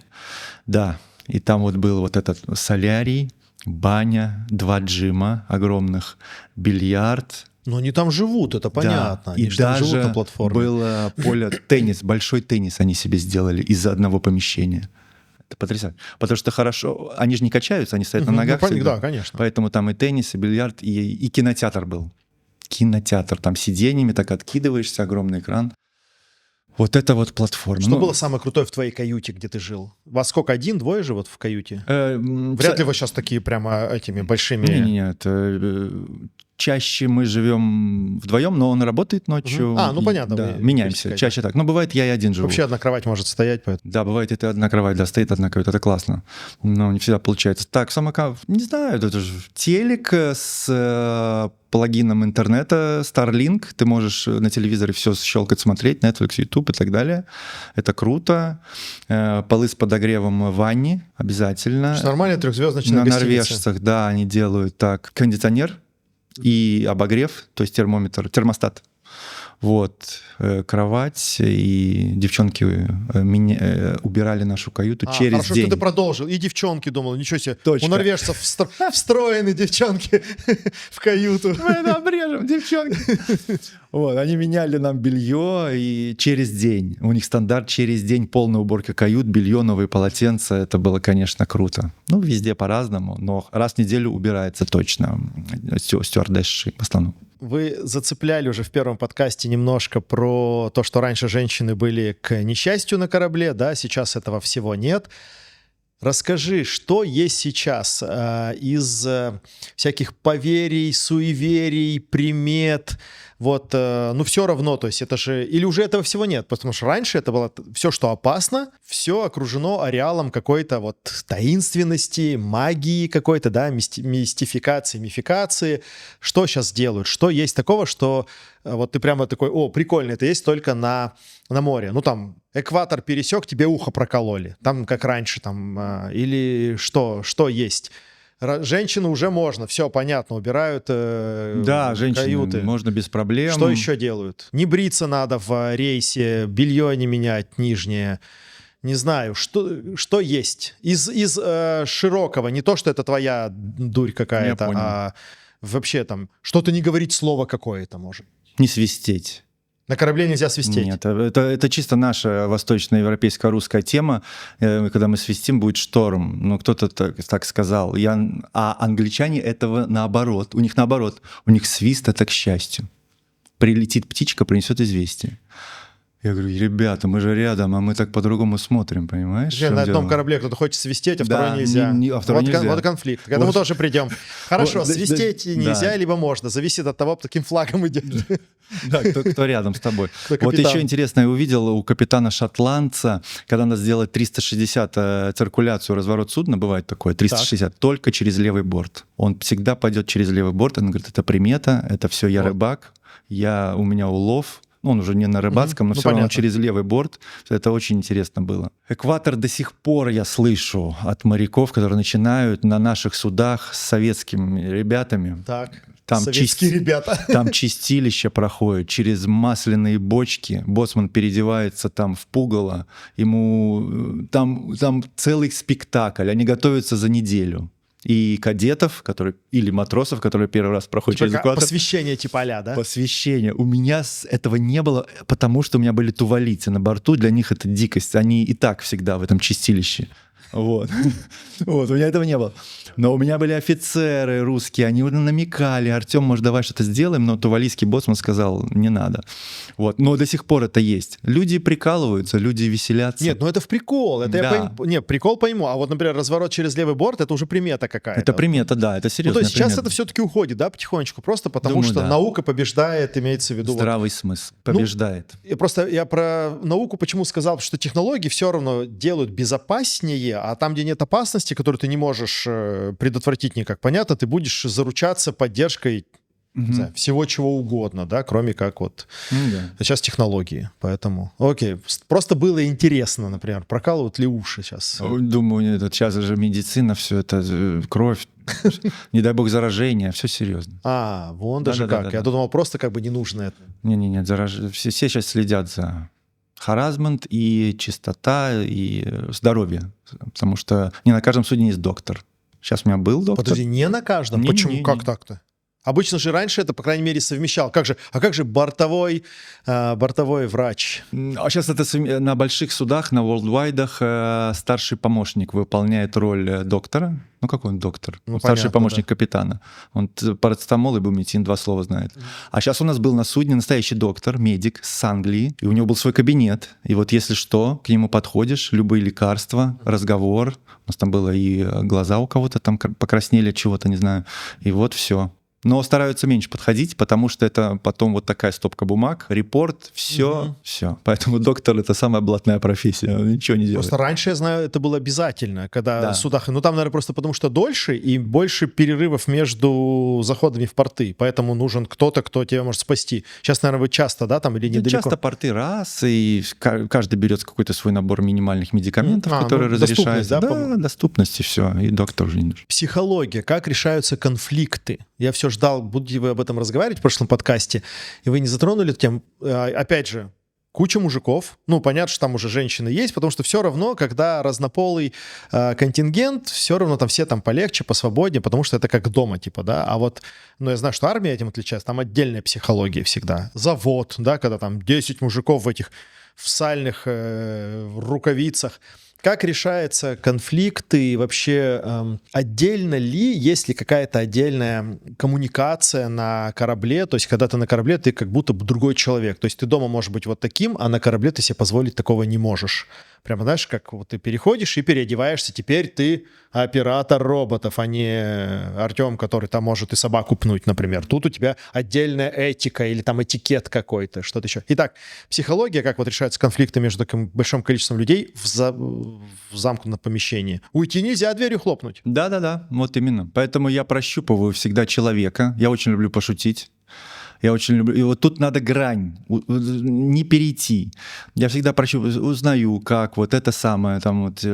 Да. И там вот был вот этот солярий, баня, 2 джима огромных, бильярд. Но они там живут, это понятно. Да. Они И там живут даже на платформе. было поле теннис, большой теннис они себе сделали из одного помещения. Это потрясающе. Потому что хорошо, они же не качаются, они стоят на ногах. Да, конечно. Поэтому там и теннис, и бильярд, и кинотеатр был. Кинотеатр, там сиденьями так откидываешься, огромный экран. Вот это вот платформа. Что было самое крутое в твоей каюте, где ты жил? Вас сколько, 1-2 живут в каюте? Вряд ли вы сейчас такие прямо этими большими... Нет. Чаще мы живем вдвоем, но он работает ночью. Ну понятно. Да, меняемся. Чаще так. Но бывает, я и один живу. Вообще одна кровать может стоять, поэтому... Да, бывает, это одна кровать, да, стоит одна кровать, это классно. Но не всегда получается. Так, не знаю, это же телек с плагином интернета, Starlink, ты можешь на телевизоре все щелкать, смотреть, Netflix, YouTube и так далее. Это круто. Полы с подогревом в ванне обязательно. Что нормальная трехзвездочная гостиница. На норвежцах, да, они делают так. Кондиционер и обогрев, то есть термостат. Вот, кровать, и девчонки убирали нашу каюту через хорошо, день. Что ты продолжил. И девчонки, думал, ничего себе. Точка. У норвежцев встроены девчонки в каюту. Мы это обрежем, девчонки. Вот, они меняли нам белье и через день. У них стандарт через день полная уборка кают, белье, новые полотенца. Это было, конечно, круто. Ну, везде по-разному, но раз в неделю убирается точно стюардессы в основном. Вы зацепляли уже в первом подкасте немножко про то, что раньше женщины были к несчастью на корабле, да, сейчас этого всего нет. Расскажи, что есть сейчас из всяких поверий, суеверий, примет, вот, ну, все равно, то есть это же, или уже этого всего нет, потому что раньше это было все, что опасно, все окружено ареалом какой-то вот таинственности, магии какой-то, да, мистификации, мификации. Что сейчас делают? Что есть такого, что вот ты прямо такой, о, прикольно, это есть только на море. Ну, там, экватор пересек, тебе ухо прокололи. Там, как раньше, там, или что есть? Женщины уже можно, все понятно, убирают Да, женщины каюты. можно без проблем. Что еще делают? Не бриться надо в рейсе, белье не менять нижнее. Не знаю, что есть из широкого. Не то, что это твоя дурь какая-то, а вообще там что-то не говорить слово какое-то может. Не свистеть. На корабле нельзя свистеть. Нет, это чисто наша восточноевропейская русская тема. Когда мы свистим, будет шторм. Ну, кто-то так сказал. А англичане этого наоборот. У них наоборот. У них свист — это к счастью. Прилетит птичка, принесет известие. Я говорю, ребята, мы же рядом, а мы так по-другому смотрим, понимаешь? На одном корабле кто-то хочет свистеть, а второй нельзя. А второй нельзя. Вот конфликт. К этому тоже придем. Хорошо, свистеть нельзя, либо можно. Зависит от того, под каким флагом идет. Да, кто рядом с тобой. Вот еще интересно, я увидел у капитана-шотландца, когда надо сделать 360 циркуляцию, разворот судна, бывает такое, 360, только через левый борт. Он всегда пойдет через левый борт, он говорит, это примета, это все я рыбак, у меня улов. Он уже не на рыбацком, но все равно через левый борт. Это очень интересно было. Экватор до сих пор я слышу от моряков, которые начинают на наших судах с советскими ребятами. Так, там советские ребята. Там чистилище проходит через масляные бочки. Боцман переодевается там в пугало. Ему там целый спектакль. Они готовятся за неделю. И кадетов, или матросов, которые первый раз проходят через экватор. Посвящение типа а-ля, да? Посвящение. У меня этого не было, потому что у меня были тувалийцы на борту. Для них это дикость. Они и так всегда в этом чистилище. Вот, у меня этого не было. Но у меня были офицеры русские, они намекали, Артем, может, давай что-то сделаем, но тувалийский боцман сказал, не надо. Вот, но до сих пор это есть. Люди прикалываются, люди веселятся. Нет, ну это в прикол. Это я пойму. Нет, прикол пойму. А вот, например, разворот через левый борт, это уже примета какая-то. Это примета, да, это серьезно. Ну, то есть сейчас это все-таки уходит, да, потихонечку, просто потому что наука побеждает, имеется в виду. Здравый смысл побеждает. Я про науку почему сказал, что технологии все равно делают безопаснее, а там, где нет опасности, которую ты не можешь предотвратить никак, понятно, ты будешь заручаться поддержкой не знаю, всего чего угодно, да, кроме как вот сейчас технологии. Поэтому, окей, просто было интересно, например, прокалывают ли уши сейчас? Думаю, сейчас же медицина, все это, кровь, не дай бог заражение, все серьезно. Вон даже как. Я думал, просто как бы не нужно это. Нет, все сейчас следят за харассмент и чистота, и здоровье. Потому что не на каждом судне есть доктор. Сейчас у меня был доктор. Подожди, не на каждом? Почему? Как так-то? Обычно же раньше это, по крайней мере, совмещал. Как же бортовой врач? А сейчас это на больших судах, на Worldwide старший помощник выполняет роль доктора. Ну, какой он доктор? Ну, старший понятно, помощник капитана. Он парацетамол и буметин, 2 слова знает. А сейчас у нас был на судне настоящий доктор, медик с Англии, и у него был свой кабинет. И вот если что, к нему подходишь, любые лекарства, разговор. У нас там было и глаза у кого-то там покраснели, чего-то, не знаю. И вот все. Но стараются меньше подходить, потому что это потом вот такая стопка бумаг, репорт, все. Поэтому доктор — это самая блатная профессия, он ничего не делает. Просто раньше, я знаю, это было обязательно, когда в судах, ну там, наверное, просто потому что дольше и больше перерывов между заходами в порты, поэтому нужен кто-то, кто тебя может спасти. Сейчас, наверное, вы часто, да, там или недалеко? Часто порты раз, и каждый берет какой-то свой набор минимальных медикаментов, которые разрешают. Доступность, и все, и доктор уже не нужен. Психология, как решаются конфликты? Я все ждал, будете вы об этом разговаривать в прошлом подкасте, и вы не затронули эту тему. Опять же, куча мужиков. Ну, понятно, что там уже женщины есть, потому что все равно, когда разнополый контингент, все равно там все там полегче, посвободнее, потому что это как дома, типа, да. А вот, ну, я знаю, что армия этим отличается, там отдельная психология всегда. Завод, да, когда там 10 мужиков в этих в сальных рукавицах. Как решаются конфликты? Вообще отдельно ли, есть ли какая-то отдельная коммуникация на корабле? То есть когда ты на корабле, ты как будто бы другой человек. То есть ты дома можешь быть вот таким, а на корабле ты себе позволить такого не можешь. Прямо, знаешь, как вот ты переходишь и переодеваешься, теперь ты оператор роботов, а не Артем, который там может и собаку пнуть, например. Тут у тебя отдельная этика или там этикет какой-то, что-то еще. Итак, психология, как вот решаются конфликты между таким большим количеством людей в замкнутом помещении. Уйти нельзя, дверью хлопнуть. Да-да-да, вот именно. Поэтому я прощупываю всегда человека. Я очень люблю пошутить. Я очень люблю. И вот тут надо грань, не перейти. Я всегда узнаю, как вот это самое, там вот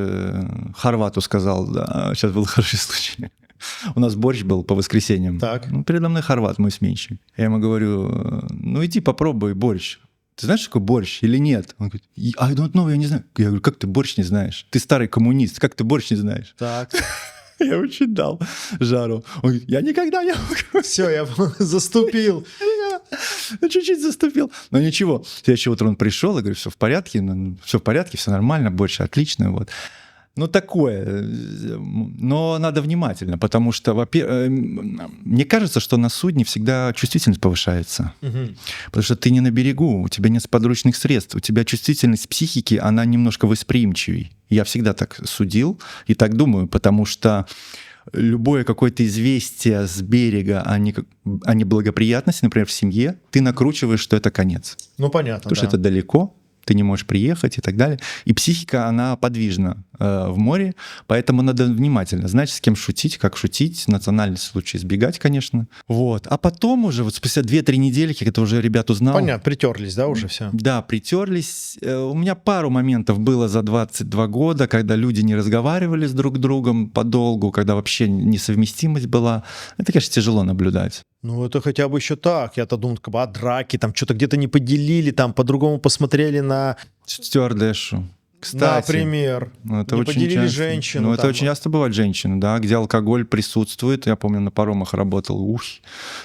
Хорвату сказал, да, сейчас был хороший случай. У нас борщ был по воскресеньям. Так. Ну, передо мной хорват, мой сменщик. Я ему говорю, ну иди попробуй борщ. Ты знаешь, что такое борщ или нет? Он говорит, I don't know, я не знаю. Я говорю, как ты борщ не знаешь? Ты старый коммунист, как ты борщ не знаешь? Так. Я очень дал жару. Он говорит, я никогда не могу. Все, я заступил. Я чуть-чуть заступил. Но ничего. Следующее утро он пришел и говорит, все в порядке, все нормально, борщ отлично. Вот. Ну, такое. Но надо внимательно, потому что, мне кажется, что на судне всегда чувствительность повышается. Угу. Потому что ты не на берегу, у тебя нет подручных средств, у тебя чувствительность психики, она немножко восприимчивей. Я всегда так судил и так думаю, потому что любое какое-то известие с берега о неблагоприятности, например, в семье, ты накручиваешь, что это конец. Ну, понятно, Потому что это далеко, ты не можешь приехать и так далее. И психика, она подвижна в море, поэтому надо внимательно знать, с кем шутить, как шутить, национальный случай избегать, конечно. Вот. А потом уже, вот спустя 2-3 недельки, это уже ребят узнал. Понятно, притерлись, да, уже все? Да, притерлись. У меня пару моментов было за 22 года, когда люди не разговаривали с друг другом подолгу, когда вообще несовместимость была. Это, конечно, тяжело наблюдать. Ну, это хотя бы еще так. Я-то думал, как бы, драки, там что-то где-то не поделили, там по-другому посмотрели на... Стюардесшу. Кстати, например, это не очень поделили часто. женщину. Ну, это там. очень часто бывает женщины, да, где алкоголь присутствует. Я помню, на паромах работал,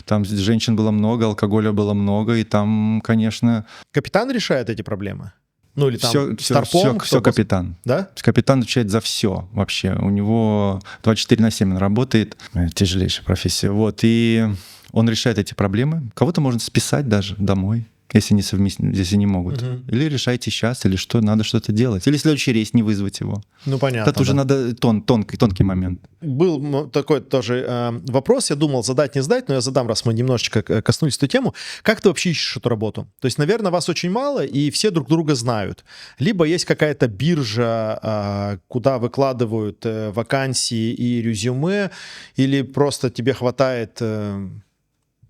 там женщин было много, алкоголя было много, и там, конечно... Капитан решает эти проблемы? Ну, или там все старпом? капитан. Да? Капитан отвечает за все вообще. У него 24/7 он работает. Тяжелейшая профессия. Вот, и он решает эти проблемы. Кого-то можно списать даже домой, если не совместим, если не могут. Угу. Или решайте сейчас, или что, надо что-то делать. Или следующий рейс не вызвать его. Ну, понятно. Это уже надо тонкий момент. Был такой тоже вопрос, я думал задать, не задать, но я задам, раз мы немножечко коснулись эту тему. Как ты вообще ищешь эту работу? То есть, наверное, вас очень мало, и все друг друга знают. Либо есть какая-то биржа, куда выкладывают вакансии и резюме, или просто тебе хватает...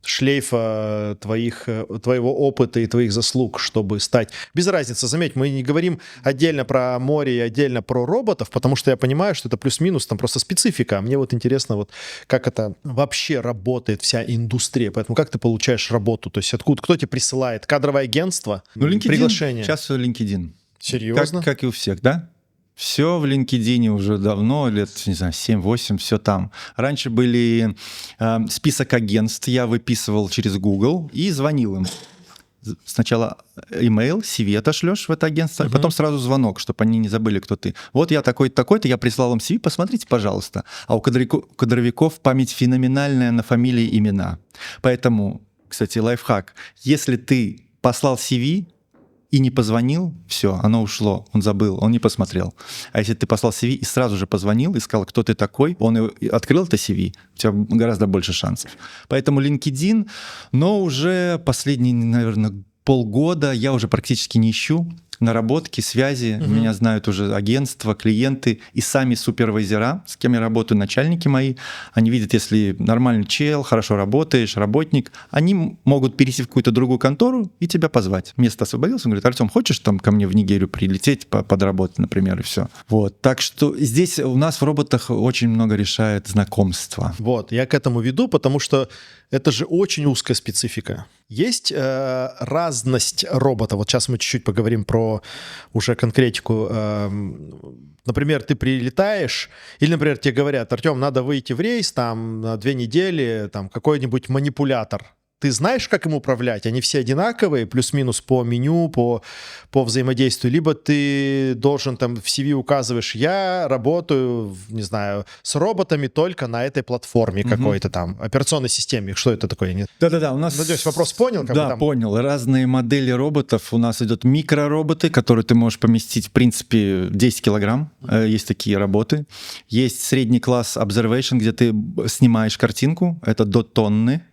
шлейфа твоего опыта и твоих заслуг, чтобы стать... Без разницы, заметь, мы не говорим отдельно про море и отдельно про роботов, потому что я понимаю, что это плюс-минус, там просто специфика. А мне вот интересно, вот как это вообще работает вся индустрия. Поэтому как ты получаешь работу? То есть откуда, кто тебе присылает? Кадровое агентство? Ну, LinkedIn. Приглашение? Сейчас LinkedIn. Серьезно? Как и у всех, да? Все в LinkedIn уже давно, лет, не знаю, 7-8, все там. Раньше были список агентств, я выписывал через Google и звонил им. Сначала email, CV отошлешь в это агентство, а потом сразу звонок, чтобы они не забыли, кто ты. Вот я такой-то, такой-то, я прислал им CV, посмотрите, пожалуйста. А у кадровиков память феноменальная на фамилии, имена. Поэтому, кстати, лайфхак. Если ты послал CV, и не позвонил, все, оно ушло, он забыл, он не посмотрел. А если ты послал CV и сразу же позвонил и сказал, кто ты такой, он открыл это CV, у тебя гораздо больше шансов. Поэтому LinkedIn, но уже последние, наверное, полгода я уже практически не ищу наработки, связи. Меня знают уже агентства, клиенты и сами супервайзера, с кем я работаю, начальники мои. Они видят, если нормальный чел, хорошо работаешь, работник, они могут перейти в какую-то другую контору и тебя позвать. Место освободилось, он говорит, Артем, хочешь там ко мне в Нигерию прилететь, подработать, например, и все. Вот. Так что здесь у нас в роботах очень много решает знакомства. Вот, я к этому веду, потому что это же очень узкая специфика. Есть разность робота. Вот сейчас мы чуть-чуть поговорим про уже конкретику. Например, ты прилетаешь, или, например, тебе говорят, Артем, надо выйти в рейс там на 2 недели, там какой-нибудь манипулятор ты знаешь, как им управлять, они все одинаковые, плюс-минус по меню, по взаимодействию, либо ты должен там в CV указываешь, я работаю, не знаю, с роботами только на этой платформе какой-то там, операционной системе. Что это такое? Да-да-да, у нас... Надеюсь, вопрос понял? Да, понял. Разные модели роботов. У нас идут микророботы, которые ты можешь поместить, в принципе, 10 килограмм. Есть такие работы. Есть средний класс observation, где ты снимаешь картинку, это до тонны.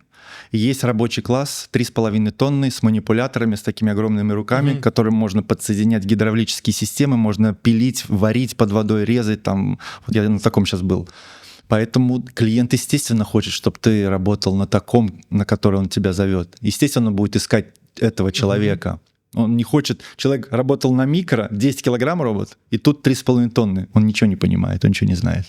Есть рабочий класс 3,5 тонны с манипуляторами, с такими огромными руками, к которым можно подсоединять гидравлические системы, можно пилить, варить под водой, резать. Там. Вот я на таком сейчас был. Поэтому клиент, естественно, хочет, чтобы ты работал на таком, на который он тебя зовет. Естественно, он будет искать этого человека. Он не хочет... Человек работал на микро, 10 килограмм робот, и тут 3,5 тонны. Он ничего не понимает, он ничего не знает.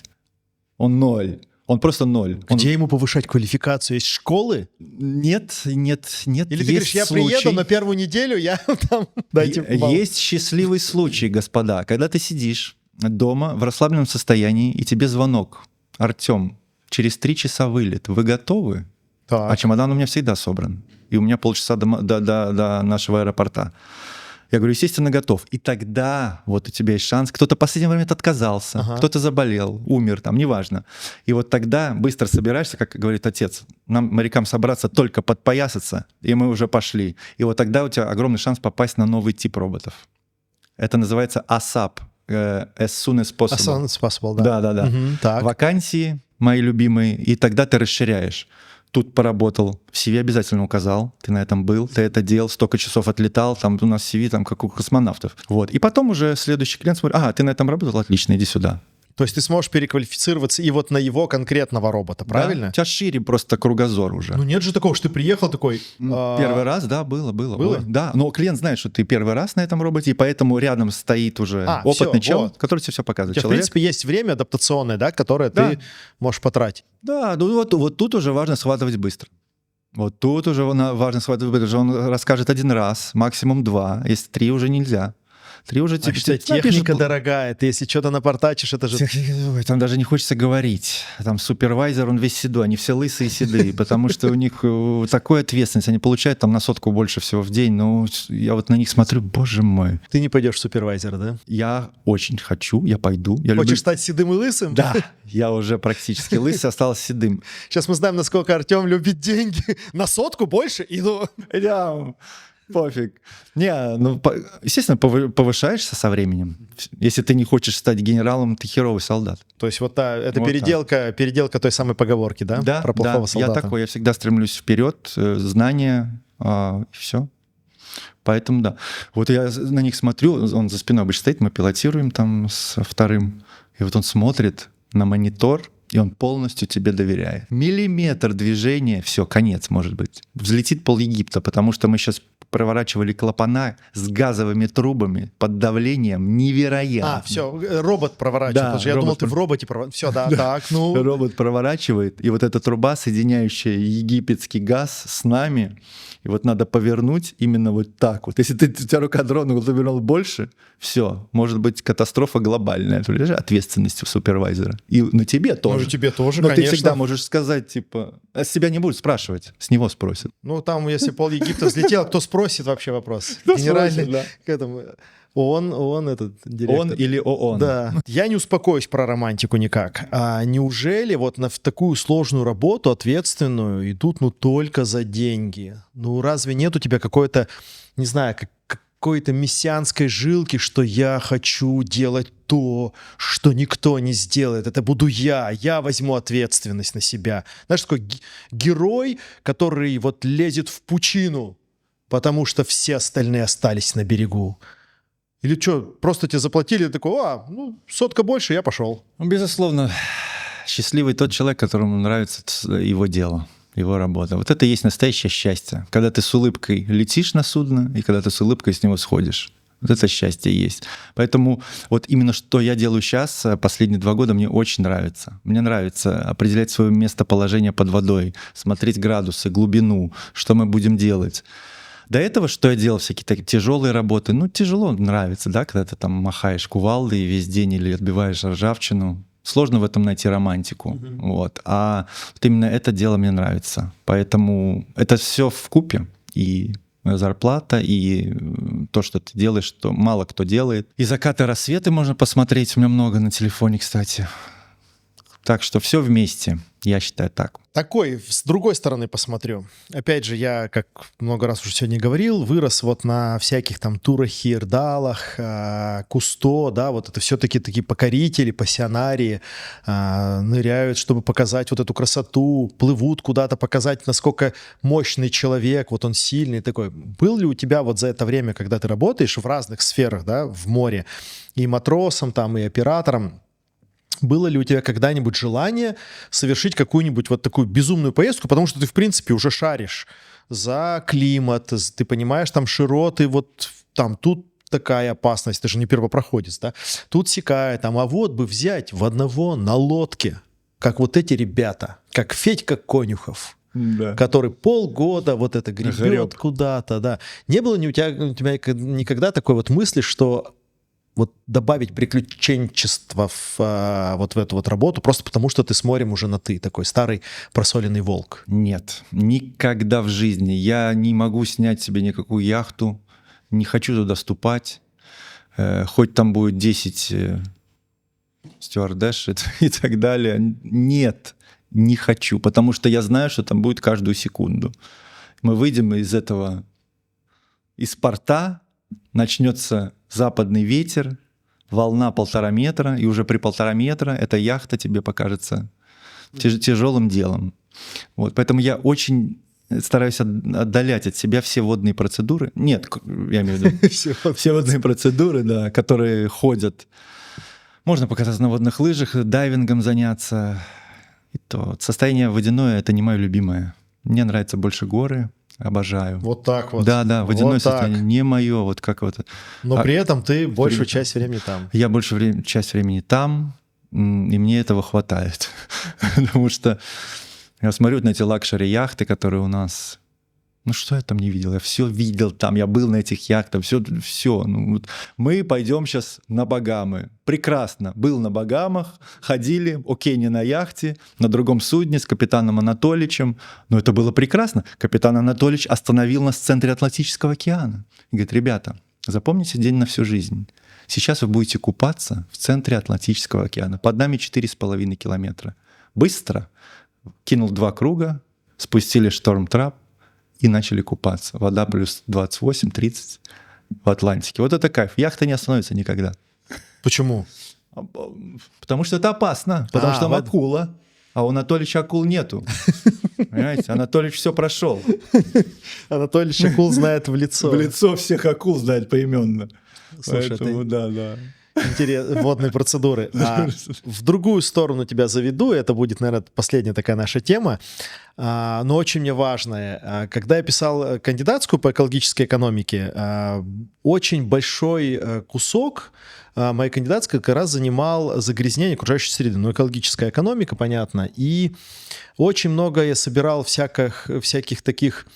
Он ноль. Он просто ноль. Где ему повышать квалификацию? Есть школы? Нет. Или ты говоришь, я приеду на первую неделю, я там... Есть счастливый случай, господа, когда ты сидишь дома в расслабленном состоянии, и тебе звонок. Артем, через 3 часа вылет. Вы готовы? Так. А чемодан у меня всегда собран. И у меня полчаса до нашего аэропорта. Я говорю, естественно, готов. И тогда вот у тебя есть шанс. Кто-то в последний момент отказался, кто-то заболел, умер, там, неважно. И вот тогда быстро собираешься, как говорит отец, нам, морякам, собраться, только подпоясаться, и мы уже пошли. И вот тогда у тебя огромный шанс попасть на новый тип роботов. Это называется ASAP. As soon as possible. As soon as possible, да. Да. Вакансии мои любимые, и тогда ты расширяешь. Тут поработал, в CV обязательно указал, ты на этом был, ты это делал, столько часов отлетал, там у нас CV там как у космонавтов. Вот. И потом уже следующий клиент смотрит, ты на этом работал, отлично, иди сюда. То есть ты сможешь переквалифицироваться и вот на его конкретного робота, правильно? Да? У тебя шире просто кругозор уже. Ну нет же такого, что ты приехал такой... Первый раз, да, было. Было? Да, но клиент знает, что ты первый раз на этом роботе, и поэтому рядом стоит уже опытный чел, который тебе все показывает. У тебя, в принципе, есть время адаптационное, да, которое ты можешь потратить. Да, вот тут уже важно схватывать быстро. Вот тут уже важно схватывать быстро. Он расскажет 1 раз, максимум 2, если 3 уже нельзя. 3 уже техника дорогая, ты если что-то напортачишь, это же... Там даже не хочется говорить. Там супервайзер, он весь седой, они все лысые и седые, потому что у них такая ответственность, они получают там на 100 больше всего в день, но я вот на них смотрю, боже мой. Ты не пойдешь в супервайзер, да? Я очень хочу, я пойду. Хочешь стать седым и лысым? Да, я уже практически лысый, остался седым. Сейчас мы знаем, насколько Артем любит деньги. На 100 больше и пофиг. Естественно, повышаешься со временем. Если ты не хочешь стать генералом, ты херовый солдат. То есть это переделка той самой поговорки, да? Да, про плохого солдата. Я такой, я всегда стремлюсь вперед, знания, и все. Поэтому да. Вот я на них смотрю, он за спиной обычно стоит, мы пилотируем там со вторым, и вот он смотрит на монитор, и он полностью тебе доверяет. Миллиметр движения, все, конец может быть. Взлетит пол Египта, потому что мы сейчас проворачивали клапана с газовыми трубами под давлением невероятно. Все, робот проворачивает. Да, потому что я думал, ты в роботе проворачиваешь. Все, да, так, ну... Робот проворачивает, и вот эта труба, соединяющая египетский газ с нами, и вот надо повернуть именно вот так вот. Если у тебя рука дрогнула, ты повернул больше, все, может быть катастрофа глобальная. Ответственность у супервайзера. И на тебе тоже. Ну, и тебе тоже, но конечно. Ты всегда можешь сказать, типа, а с тебя не будут спрашивать, с него спросят. Ну, там, если пол Египта взлетел, кто спросит вообще вопрос? Генеральный к этому... ООН этот директор. Он или ООН. Да. Я не успокоюсь про романтику никак. А неужели вот в такую сложную работу, ответственную, идут только за деньги? Ну разве нет у тебя какой-то, не знаю, какой-то мессианской жилки, что я хочу делать то, что никто не сделает. Это буду я возьму ответственность на себя. Знаешь, такой герой, который вот лезет в пучину, потому что все остальные остались на берегу. Или что, просто тебе заплатили, и такой, 100 больше, я пошел. Безусловно, счастливый тот человек, которому нравится его дело, его работа. Вот это и есть настоящее счастье. Когда ты с улыбкой летишь на судно, и когда ты с улыбкой с него сходишь. Вот это счастье есть. Поэтому вот именно что я делаю сейчас, последние 2 года, мне очень нравится. Мне нравится определять свое местоположение под водой, смотреть градусы, глубину, что мы будем делать. До этого, что я делал, всякие такие тяжелые работы, тяжело нравится, да, когда ты там махаешь кувалдой весь день или отбиваешь ржавчину. Сложно в этом найти романтику. Вот. А вот именно это дело мне нравится. Поэтому это все вкупе. И зарплата, и то, что ты делаешь, что мало кто делает. И закаты, рассветы можно посмотреть. У меня много на телефоне, кстати. Так что все вместе, я считаю так. Такой, с другой стороны посмотрю. Опять же, я, как много раз уже сегодня говорил, вырос вот на всяких там турах, хирдалах, Кусто, да, вот это все-таки такие покорители, пассионарии ныряют, чтобы показать вот эту красоту, плывут куда-то, показать, насколько мощный человек, вот он сильный такой. Был ли у тебя вот за это время, когда ты работаешь в разных сферах, да, в море, и матросом там, и оператором, было ли у тебя когда-нибудь желание совершить какую-нибудь вот такую безумную поездку, потому что ты, в принципе, уже шаришь за климат, ты понимаешь там широты, вот там тут такая опасность, ты же не первопроходец, да, тут сякая, там, а вот бы взять в одного на лодке, как вот эти ребята, как Федька Конюхов, Да. который полгода вот это гребет куда-то, да. Не было у тебя никогда такой вот мысли, что вот добавить приключенчество вот в эту вот работу, просто потому что ты с морем уже на «ты», такой старый просоленный волк? Нет, никогда в жизни. Я не могу снять себе никакую яхту, не хочу туда ступать. Хоть там будет 10 стюардесс и так далее. Нет, не хочу, потому что я знаю, что там будет каждую секунду. Мы выйдем из порта, начнется западный ветер, волна 1,5 метра, и уже при 1,5 метра эта яхта тебе покажется тяжелым делом. Вот, поэтому я очень стараюсь отдалять от себя все водные процедуры. Нет, я имею в виду все водные процедуры, да, которые ходят. Можно покататься на водных лыжах, дайвингом заняться. И то состояние водяное — это не мое любимое. Мне нравятся больше горы. Обожаю. Вот так вот. Да, водяное вот состояние не мое, вот как вот. Но при этом ты большую часть времени там. Я часть времени там, и мне этого хватает. Потому что я смотрю на эти лакшери-яхты, которые у нас... Ну что я там не видел? Я все видел там, я был на этих яхтах, все. Ну, вот. Мы пойдем сейчас на Багамы. Прекрасно. Был на Багамах, ходили, окей, не на яхте, на другом судне с капитаном Анатольевичем. Но это было прекрасно. Капитан Анатольевич остановил нас в центре Атлантического океана. И говорит: ребята, запомните день на всю жизнь. Сейчас вы будете купаться в центре Атлантического океана. Под нами 4,5 километра. Быстро. Кинул 2 круга, спустили шторм-трап, и начали купаться. Вода плюс 28-30 в Атлантике. Вот это кайф. Яхта не остановится никогда. Почему? Потому что это опасно. Потому что там акула. А у Анатольевича акул нету. Понимаете? Анатольевич все прошел. Анатольевич акул знает в лицо. В лицо всех акул знает поименно. Слушай, поэтому, да. Водные процедуры. В другую сторону тебя заведу, это будет, наверное, последняя такая наша тема, но очень мне важная. Когда я писал кандидатскую по экологической экономике, очень большой кусок моей кандидатской как раз занимал загрязнение окружающей среды. Ну, экологическая экономика, понятно. И очень много я собирал всяких таких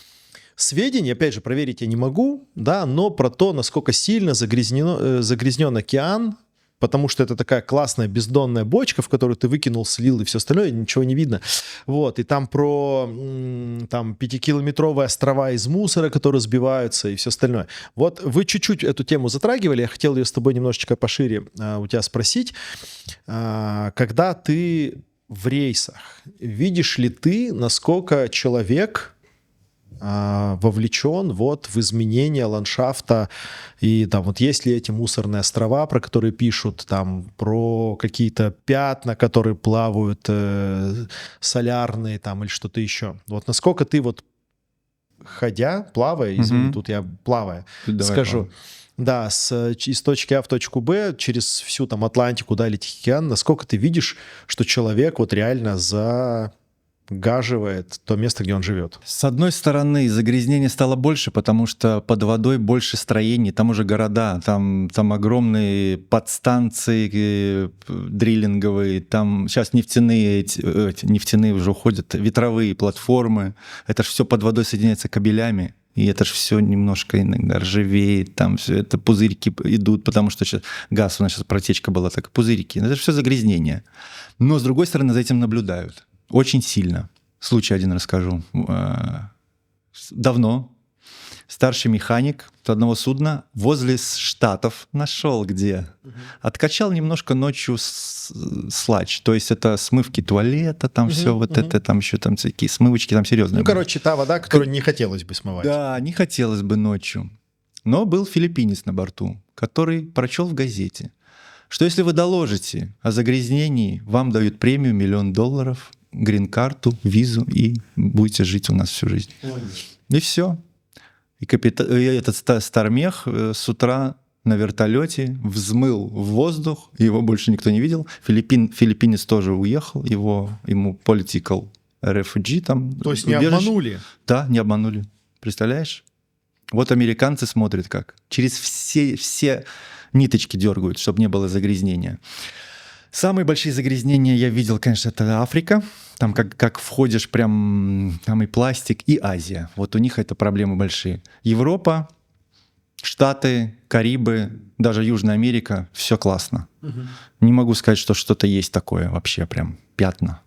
сведений, опять же, проверить я не могу, да, но про то, насколько сильно загрязнен океан, потому что это такая классная бездонная бочка, в которую ты выкинул, слил и все остальное, ничего не видно. Вот, и там про 5-километровые острова из мусора, которые сбиваются и все остальное. Вот вы чуть-чуть эту тему затрагивали, я хотел ее с тобой немножечко пошире у тебя спросить. Когда ты в рейсах, видишь ли ты, насколько человек вовлечен вот в изменение ландшафта, и там вот есть ли эти мусорные острова, про которые пишут, там про какие-то пятна, которые плавают, солярные там или что-то еще. Вот насколько ты вот плавая, извини, тут я плавая, скажу, да, из точки А в точку Б через всю там Атлантику, да, или Тихий океан, насколько ты видишь, что человек вот реально загаживает то место, где он живет? С одной стороны, загрязнение стало больше, потому что под водой больше строений, там уже города, там огромные подстанции дриллинговые, там сейчас нефтяные уже уходят, ветровые платформы, это же все под водой соединяется кабелями, И это же все немножко иногда ржавеет, там все это пузырики идут, потому что сейчас газ, у нас сейчас протечка была, так пузырики. Это же все загрязнение. Но, с другой стороны, за этим наблюдают. Очень сильно. Случай один расскажу. Давно старший механик одного судна возле Штатов нашел где. Откачал немножко ночью сладж. То есть это смывки туалета, там все вот это, там еще там всякие смывочки, там серьезные. Ну, короче, та вода, которую не хотелось бы смывать. Да, не хотелось бы ночью. Но был филиппинец на борту, который прочел в газете, что если вы доложите о загрязнении, вам дают премию $1 миллион, грин-карту, визу, и будете жить у нас всю жизнь. И все. И этот стармех с утра на вертолете взмыл в воздух, его больше никто не видел. Филиппинец тоже уехал, ему political refugee там. То есть не обманули? Да, не обманули. Представляешь? Вот американцы смотрят как. Через все ниточки дергают, чтобы не было загрязнения. Самые большие загрязнения я видел, конечно, это Африка. Там как входишь, прям там и пластик, и Азия. Вот у них это проблемы большие. Европа, Штаты, Карибы, даже Южная Америка, все классно. Не могу сказать, что что-то есть такое вообще, прям пятна.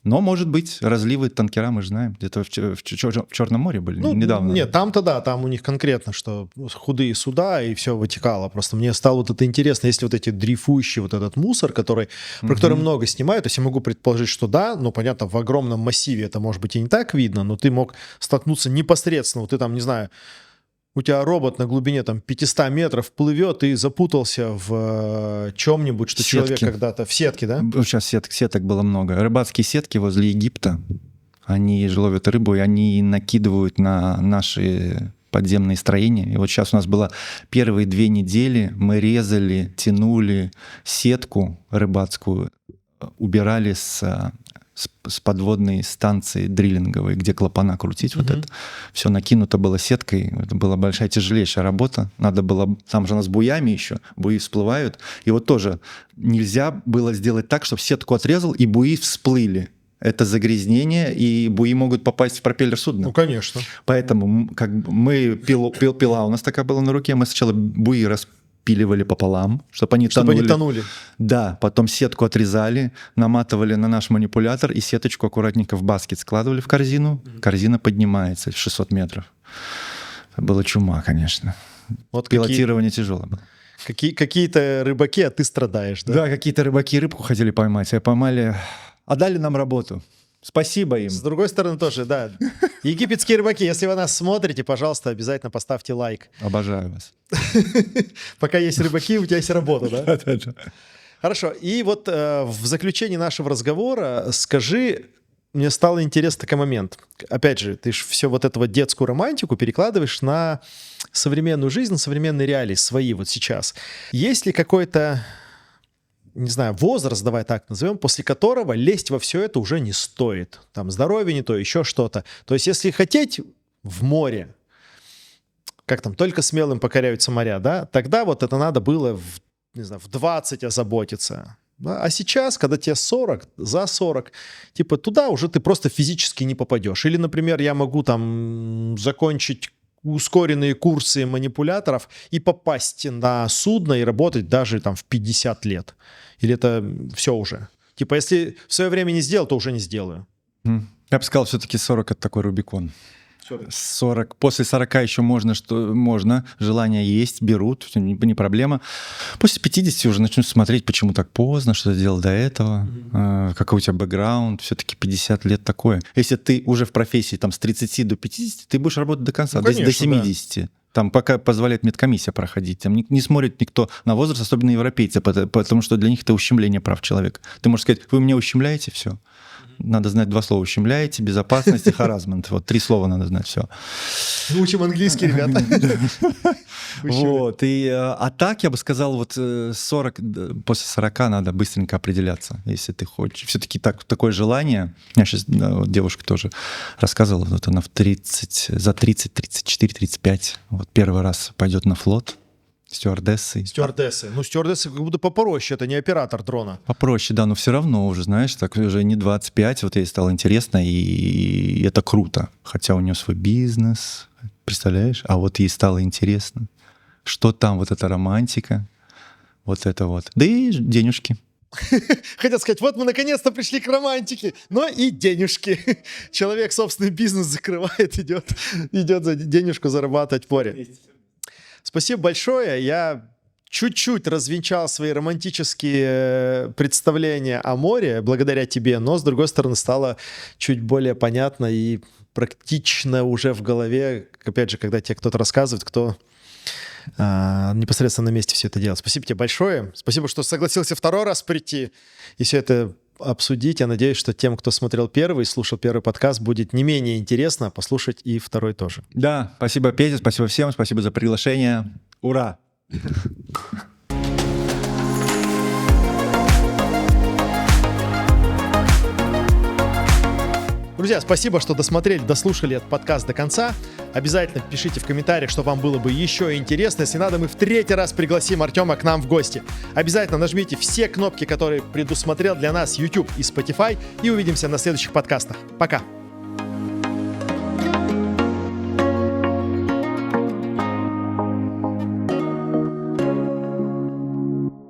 Но, может быть, разливы танкера, мы же знаем. Где-то в Черном море были недавно. Нет, там-то да, там у них конкретно, что худые суда и все вытекало. Просто мне стало вот это интересно, если вот эти дрейфующие, вот этот мусор, про который много снимают, то есть я могу предположить, что да, ну, понятно, в огромном массиве это, может быть, и не так видно, но ты мог столкнуться непосредственно, вот ты там, не знаю, у тебя робот на глубине там 500 метров плывет и запутался в чем-нибудь, что человек когда-то... В сетке, да? Сейчас сеток было много. Рыбацкие сетки возле Египта, они же ловят рыбу, и они накидывают на наши подземные строения. И вот сейчас у нас было первые 2 недели, мы резали, тянули сетку рыбацкую, убирали с подводной станции дриллинговой, где клапана крутить, вот это. Все накинуто было сеткой, это была большая тяжелейшая работа. Надо было, там же у нас буями еще, буи всплывают, и вот тоже нельзя было сделать так, чтобы сетку отрезал, и буи всплыли. Это загрязнение, и буи могут попасть в пропеллер судна. Ну, конечно. Поэтому как бы пила у нас такая была на руке, мы сначала буи распиливали пополам, чтобы они тонули. Да, потом сетку отрезали, наматывали на наш манипулятор и сеточку аккуратненько в баскет складывали в корзину. Корзина поднимается в 600 метров. Это была чума, конечно. Вот пилотирование тяжелое было. Какие-то рыбаки, а ты страдаешь, да? Да, какие-то рыбаки рыбку хотели поймать, а поймали, а дали нам работу. Спасибо им. С другой стороны тоже, да. Египетские рыбаки, если вы нас смотрите, пожалуйста, обязательно поставьте лайк. Обожаю вас. Пока есть рыбаки, у тебя есть работа, да? Да. Хорошо. И вот в заключении нашего разговора скажи, мне стало интересен такой момент. Опять же, ты же все вот эту вот детскую романтику перекладываешь на современную жизнь, на современные реалии свои вот сейчас. Есть ли какой-то, не знаю, возраст, давай так назовем, после которого лезть во все это уже не стоит? Там здоровье не то, еще что-то. То есть если хотеть в море, как там, только смелым покоряются моря, да, тогда вот это надо было в 20 озаботиться. Да? А сейчас, когда тебе 40, за 40, типа туда уже ты просто физически не попадешь. Или, например, я могу там закончить ускоренные курсы манипуляторов и попасть на судно и работать даже там в 50 лет. Или это все уже? Типа, если в свое время не сделал, то уже не сделаю. Я бы сказал, все-таки 40 — это такой Рубикон. 40. После 40 еще можно, желание есть, берут, не проблема. После 50 уже начнут смотреть, почему так поздно, что ты делал до этого, какой у тебя бэкграунд, все-таки 50 лет такое. Если ты уже в профессии там с 30 до 50, ты будешь работать до конца, конечно, до 70. Да. Там пока позволяет медкомиссия проходить. Там не смотрит никто на возраст, особенно европейцы, потому что для них это ущемление прав человека. Ты можешь сказать, вы меня ущемляете, все. Надо знать 2 слова: ущемляете, безопасность и харассмент. Вот 3 слова надо знать, все. Учим английский, ребята. Вот. А так я бы сказал, вот 40, после 40 надо быстренько определяться, если ты хочешь. Все-таки такое желание. Я сейчас девушка тоже рассказывала, вот она за 30, 34, 35, вот первый раз пойдет на флот. Стюардессой. Стюардессы. Ну, стюардессы как будто попроще, это не оператор дрона. Попроще, да, но все равно уже, знаешь, так уже не 25, вот ей стало интересно, и это круто. Хотя у нее свой бизнес, представляешь? А вот ей стало интересно. Что там, вот эта романтика, вот это вот. Да и денежки. Хотел сказать, вот мы наконец-то пришли к романтике, но и денежки. Человек собственный бизнес закрывает, идет за денежку зарабатывать в море. Спасибо большое. Я чуть-чуть развенчал свои романтические представления о море благодаря тебе, но, с другой стороны, стало чуть более понятно и практично уже в голове, опять же, когда тебе кто-то рассказывает, кто непосредственно на месте все это делать. Спасибо тебе большое. Спасибо, что согласился второй раз прийти и все это обсудить. Я надеюсь, что тем, кто смотрел первый, слушал первый подкаст, будет не менее интересно послушать и второй тоже. Да, спасибо, Петя, спасибо всем, спасибо за приглашение. Ура! Друзья, спасибо, что досмотрели, дослушали этот подкаст до конца. Обязательно пишите в комментариях, что вам было бы еще интересно. Если надо, мы в 3-й раз пригласим Артема к нам в гости. Обязательно нажмите все кнопки, которые предусмотрел для нас YouTube и Spotify. И увидимся на следующих подкастах. Пока!